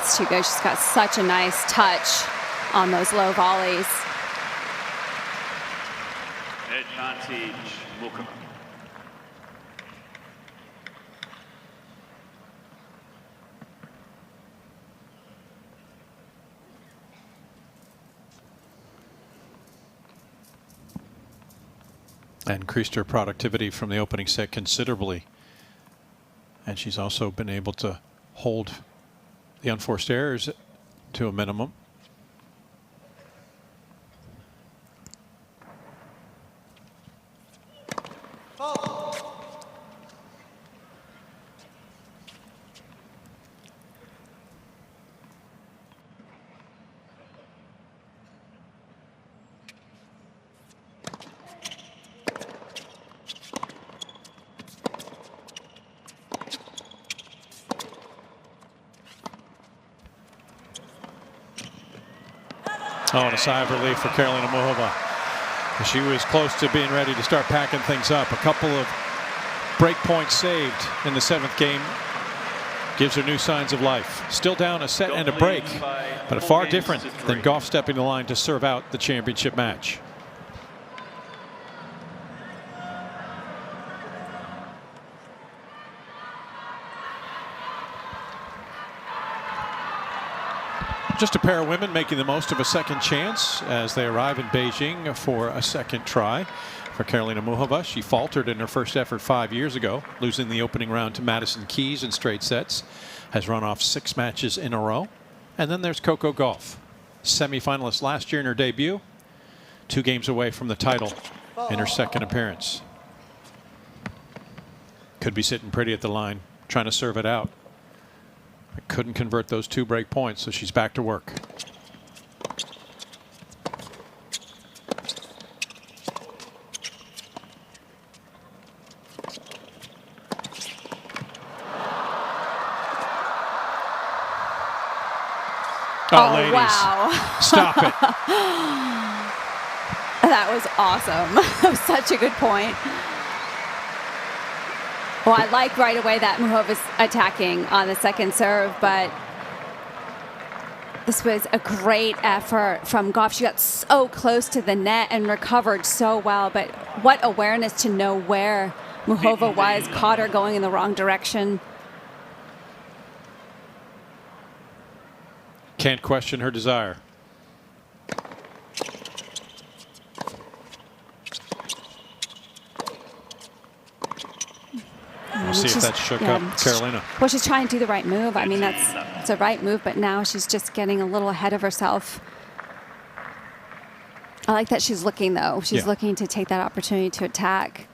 It's too good. She's got such a nice touch on those low volleys. Advantage, Muchova. And increased her productivity from the opening set considerably. And she's also been able to hold the unforced errors to a minimum. Oh, and a sigh of relief for Karolina Muchova. She was close to being ready to start packing things up. A couple of break points saved in the 7th game gives her new signs of life. Still down a set and a break, but far different than Gauff stepping the line to serve out the championship match. Just a pair of women making the most of a second chance as they arrive in Beijing for a second try. For Karolina Muchova, she faltered in her first effort 5 years ago, losing the opening round to Madison Keys in straight sets. Has run off 6 matches in a row. And then there's Coco Gauff, semifinalist last year in her debut, 2 games away from the title in her second appearance. Could be sitting pretty at the line, trying to serve it out. Couldn't convert those 2 break points, so she's back to work. Oh, ladies, wow. Stop it. That was awesome. That was such a good point. Well, I like right away that Muchova's attacking on the second serve, but this was a great effort from Gauff. She got so close to the net and recovered so well, but what awareness to know where Muchova was, caught her going in the wrong direction. Can't question her desire. We'll see if that shook up Karolina. Well, she's trying to do the right move. I mean, it's a right move, but now she's just getting a little ahead of herself. I like that she's looking, though. She's looking to take that opportunity to attack.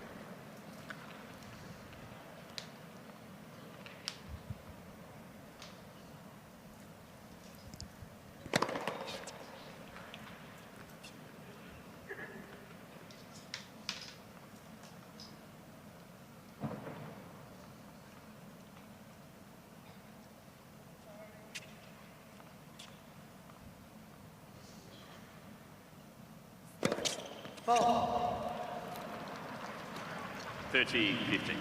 Ball. 30-15.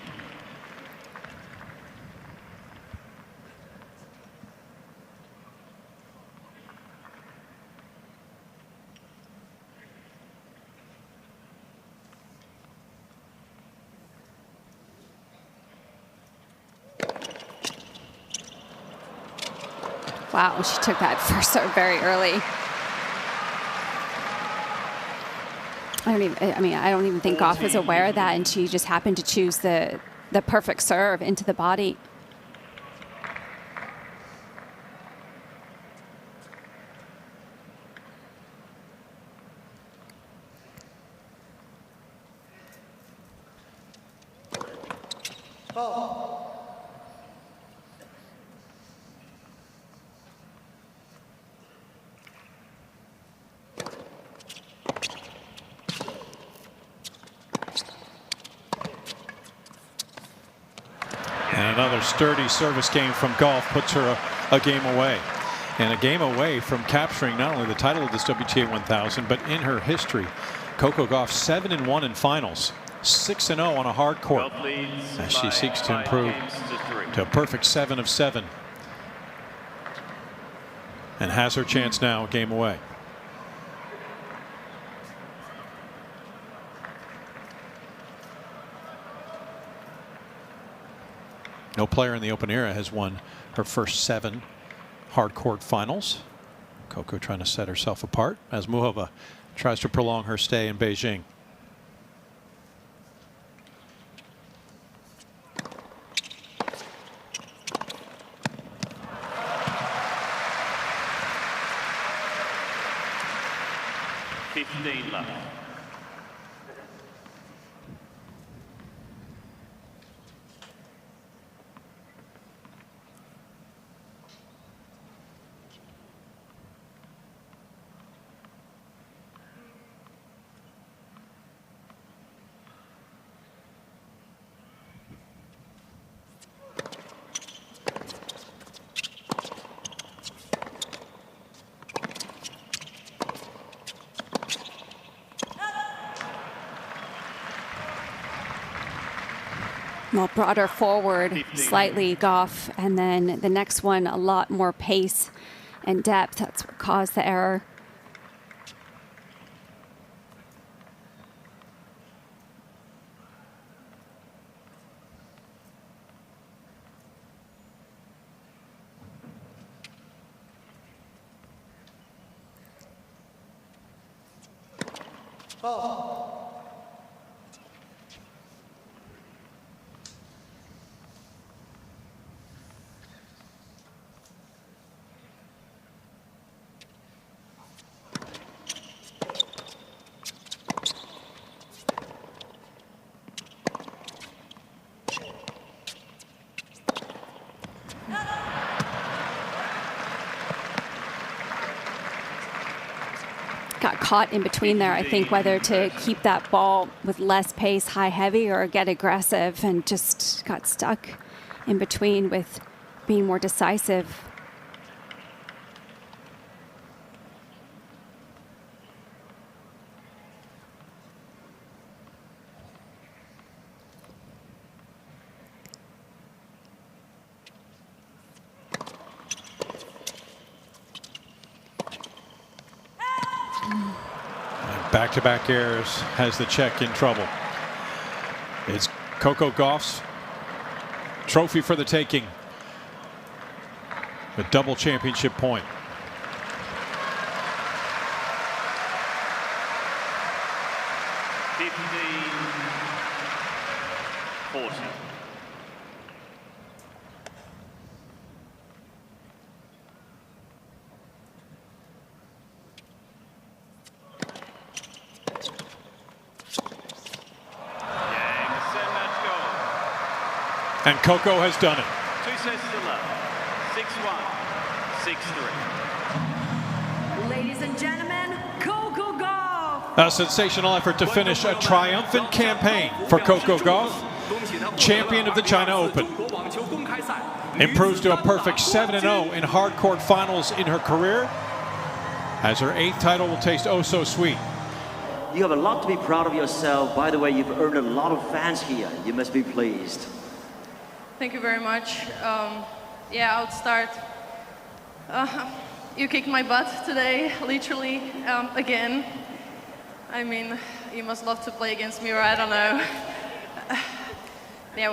Wow, she took that first serve very early. I don't even think Gauff was aware of that, and she just happened to choose the perfect serve into the body. And another sturdy service game from Gauff puts her a game away. And a game away from capturing not only the title of this WTA 1000, but in her history, Coco Gauff 7-1 in finals, 6-0 on a hard court, as she seeks to improve to a perfect 7 of 7. And has her chance now, a game away. No player in the Open era has won her first 7 hard court finals. Coco trying to set herself apart as Muchova tries to prolong her stay in Beijing. Left. Well, brought her forward slightly, Gauff, and then the next one a lot more pace and depth. That's what caused the error. Got caught in between there, I think, whether to keep that ball with less pace, high, heavy, or get aggressive, and just got stuck in between with being more decisive. Back-to-back errors has the Czech in trouble. It's Coco Gauff's trophy for the taking. A double championship point. And Coco has done it. 2 sets to love. 6-1, 6-3. Ladies and gentlemen, Coco Gauff. A sensational effort to finish a triumphant campaign for Coco Gauff, champion of the China Open. Improves to a perfect 7-0 in hard court finals in her career, as her 8th title will taste oh so sweet. You have a lot to be proud of yourself. By the way, you've earned a lot of fans here. You must be pleased. Thank you very much. Yeah, I'll start. You kicked my butt today, literally, again. I mean, you must love to play against me, or I don't know. Yeah,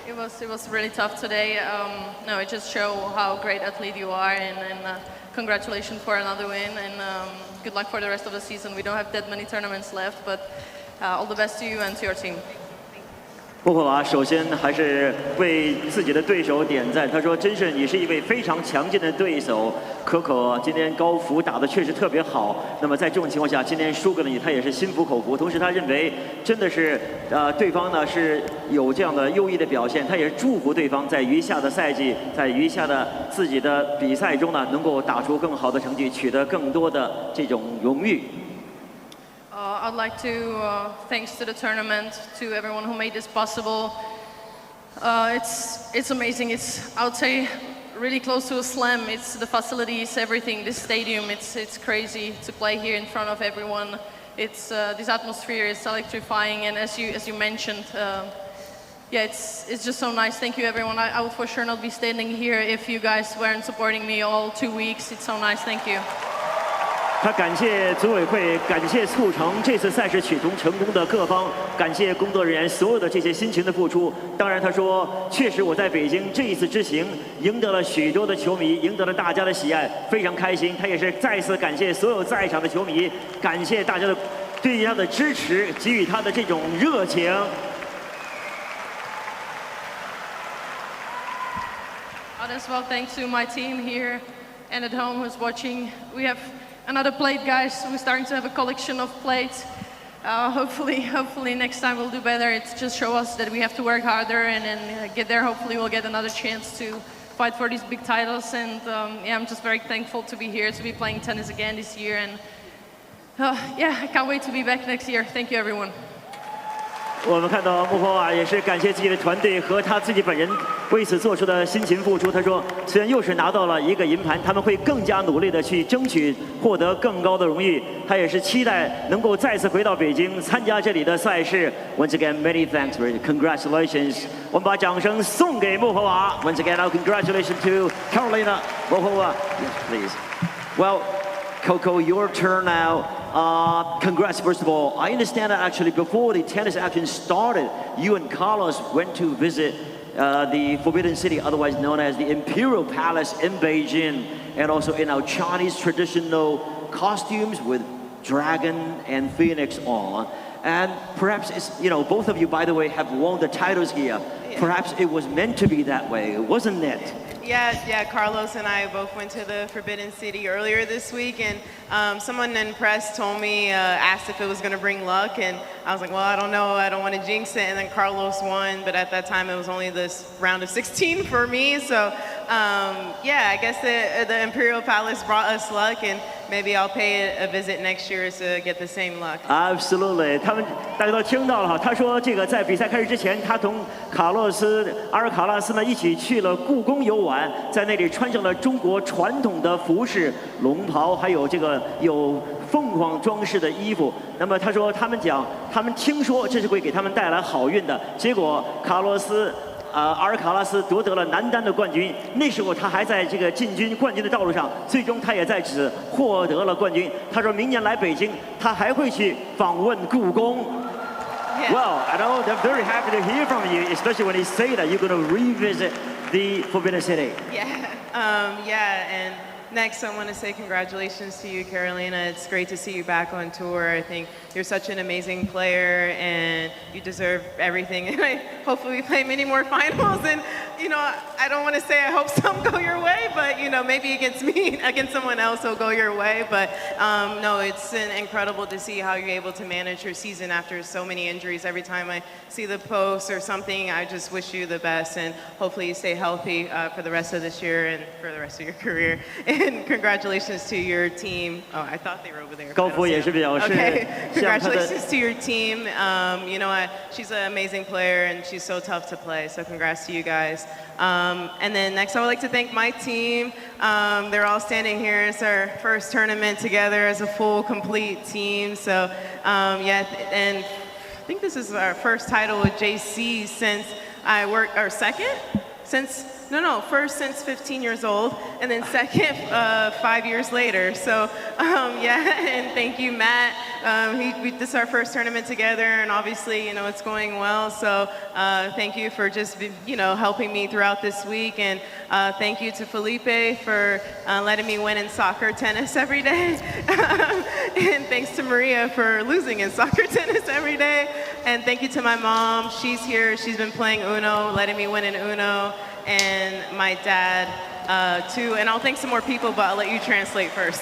It was really tough today. No, it just shows how great athlete you are, and congratulations for another win, and good luck for the rest of the season. We don't have that many tournaments left, but all the best to you and to your team. 莫霍娃首先还是为自己的对手点赞。他说：“真是你是一位非常强劲的对手，可可今天高福打得确实特别好。那么在这种情况下，今天输给了你，他也是心服口服。同时，他认为真的是对方呢是有这样的优异的表现，他也是祝福对方在余下的赛季，在余下的自己的比赛中呢，能够打出更好的成绩，取得更多的这种荣誉。” I'd like to thanks to the tournament, to everyone who made this possible. It's amazing. It's, I would say, really close to a slam. It's the facilities, everything. This stadium, it's crazy to play here in front of everyone. It's this atmosphere is electrifying, and as you mentioned, yeah, it's just so nice. Thank you, everyone. I would for sure not be standing here if you guys weren't supporting me all 2 weeks. It's so nice. Thank you. 他感谢组委会，感谢促成这次赛事取得成功的各方，感谢工作人员所有的这些辛勤的付出。当然，他说，确实我在北京这一次之行赢得了许多的球迷，赢得了大家的喜爱，非常开心。他也是再次感谢所有在场的球迷，感谢大家的对他的支持，给予他的这种热情。As well, thanks to my team here and at home who's watching. We have another plate, guys. We're starting to have a collection of plates. Hopefully next time we'll do better. It's just show us that we have to work harder and get there. Hopefully we'll get another chance to fight for these big titles. And yeah, I'm just very thankful to be here, to be playing tennis again this year. And yeah, I can't wait to be back next year. Thank you, everyone. 我们看到穆霍娃也是感谢自己的团队和他自己本人为此做出的辛勤付出。他说，虽然又是拿到了一个银盘，他们会更加努力的去争取获得更高的荣誉。他也是期待能够再次回到北京参加这里的赛事。Once again, many thanks, congratulations. 我们把掌声送给穆霍娃。Once again, our congratulations to Carolina Muchova. Yes, please. Well, Coco, your turn now. Congrats, first of all. I understand that actually before the tennis action started, you and Carlos went to visit the Forbidden City, otherwise known as the Imperial Palace in Beijing, and also in our Chinese traditional costumes with dragon and phoenix on. And perhaps it's, you know, both of you, by the way, have won the titles here. Yeah. Perhaps it was meant to be that way, wasn't it? Yeah, Carlos and I both went to the Forbidden City earlier this week, and someone in press told me, asked if it was going to bring luck, and I was like, well, I don't know, I don't want to jinx it, and then Carlos won, but at that time it was only this round of 16 for me, so yeah, I guess the Imperial Palace brought us luck, and maybe I'll pay a visit next year to get the same luck. Absolutely. 大家都听到了哈，他说这个在比赛开始之前，他同阿尔卡拉斯呢一起去了故宫游玩，在那里穿上了中国传统的服饰龙袍，还有这个有凤凰装饰的衣服。那么他说他们听说这是会给他们带来好运的，结果阿尔卡拉斯夺得了男单的冠军，那时候他还在这个进军冠军的道路上，最终他也在此获得了冠军。他说明年来北京，他还会去访问故宫。Yeah. Well, I know they're very happy to hear from you, especially when you say that you're going to revisit the Forbidden City. Yeah, and next I want to say congratulations to you, Carolina. It's great to see you back on tour. I think you're such an amazing player and you deserve everything. And hopefully we play many more finals. And, you know, I don't want to say I hope some go your way, but, you know, maybe against me, against someone else will go your way. But no, it's incredible to see how you're able to manage your season after so many injuries. Every time I see the post or something, I just wish you the best. And hopefully you stay healthy for the rest of this year and for the rest of your career. And congratulations to your team. Oh, I thought they were over there. 高福也是表示 Okay, congratulations to your team. You know, she's an amazing player and she's so tough to play. So congrats to you guys. And then next, I would like to thank my team. They're all standing here. It's our first tournament together as a full, complete team. So yeah, and I think this is our first title with JC since I worked, or second? Since first since 15 years old, and then second 5 years later. So yeah, and thank you, Matt. This is our first tournament together, and obviously, it's going well. So thank you for just, helping me throughout this week, and thank you to Felipe for letting me win in soccer, tennis every day, and thanks to Maria for losing in soccer, tennis every day, and thank you to my mom. She's here. She's been playing Uno, letting me win in Uno, and my dad too. And I'll thank some more people, but I'll let you translate first.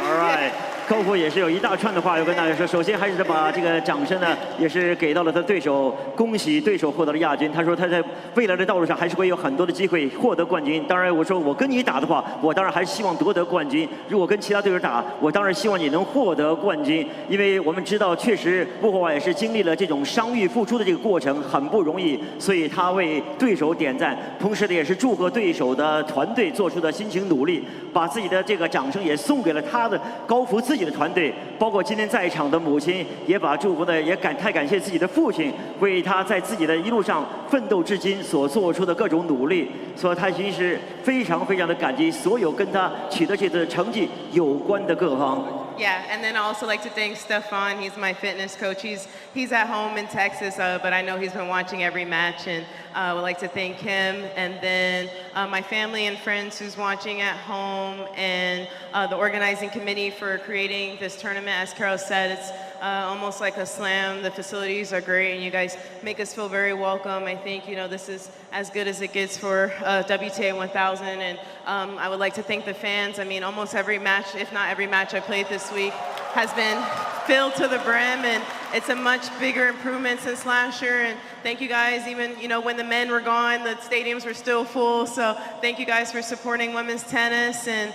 All right. 高夫也是有一大串的话要跟大家说。首先还是把这个掌声呢，也是给到了他对手，恭喜对手获得了亚军。他说他在未来的道路上还是会有很多的机会获得冠军。当然，我说我跟你打的话，我当然还是希望夺得冠军。如果跟其他对手打，我当然希望你能获得冠军，因为我们知道，确实穆霍瓦也是经历了这种伤愈复出的这个过程，很不容易，所以他为对手点赞，同时呢也是祝贺对手的团队做出的辛勤努力，把自己的这个掌声也送给了他的高夫自己的团队，包括今天在场的母亲，也把祝福呢，也太感谢自己的父亲，为他在自己的一路上奋斗至今所做出的各种努力，所以他其实非常非常的感激所有跟他取得这次成绩有关的各方。Yeah, and then I also like to thank Stefan. He's my fitness coach. He's at home in Texas, but I know he's been watching every match, and I would like to thank him. And then my family and friends who's watching at home, and the organizing committee for creating this tournament. As Carol said, it's almost like a slam. The facilities are great, and you guys make us feel very welcome. I think, this is as good as it gets for WTA 1000, and I would like to thank the fans. I mean, almost every match, if not every match I played this week, has been filled to the brim, and it's a much bigger improvement since last year. And thank you guys. Even when the men were gone, the stadiums were still full. So thank you guys for supporting women's tennis, and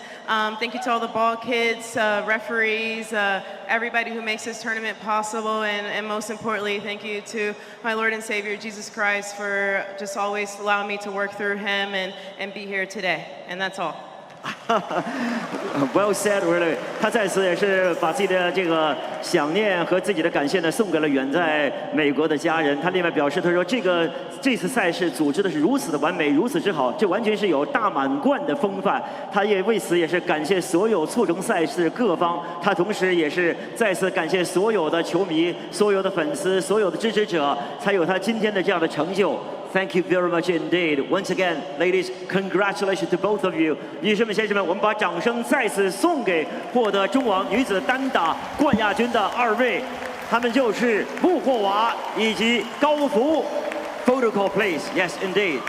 thank you to all the ball kids, referees, everybody who makes this tournament possible, and most importantly, thank you to my Lord and Savior Jesus Christ for just always allowing me to work through Him and be here today. And that's all. Well said, really. 他再次也是把自己的这个想念和自己的感谢呢送给了远在美国的家人。他另外表示，他说这次赛事组织的是如此的完美，如此之好，这完全是有大满贯的风范。他也为此也是感谢所有促成赛事各方。他同时也是再次感谢所有的球迷、所有的粉丝、所有的支持者，才有他今天的这样的成就。Thank you very much indeed. Once again, ladies, congratulations to both of you. 女士们、先生们，我们把掌声再次送给获得中网女子单打冠亚军的2位，他们就是穆霍娃以及高福。Protocol, please. Yes, indeed.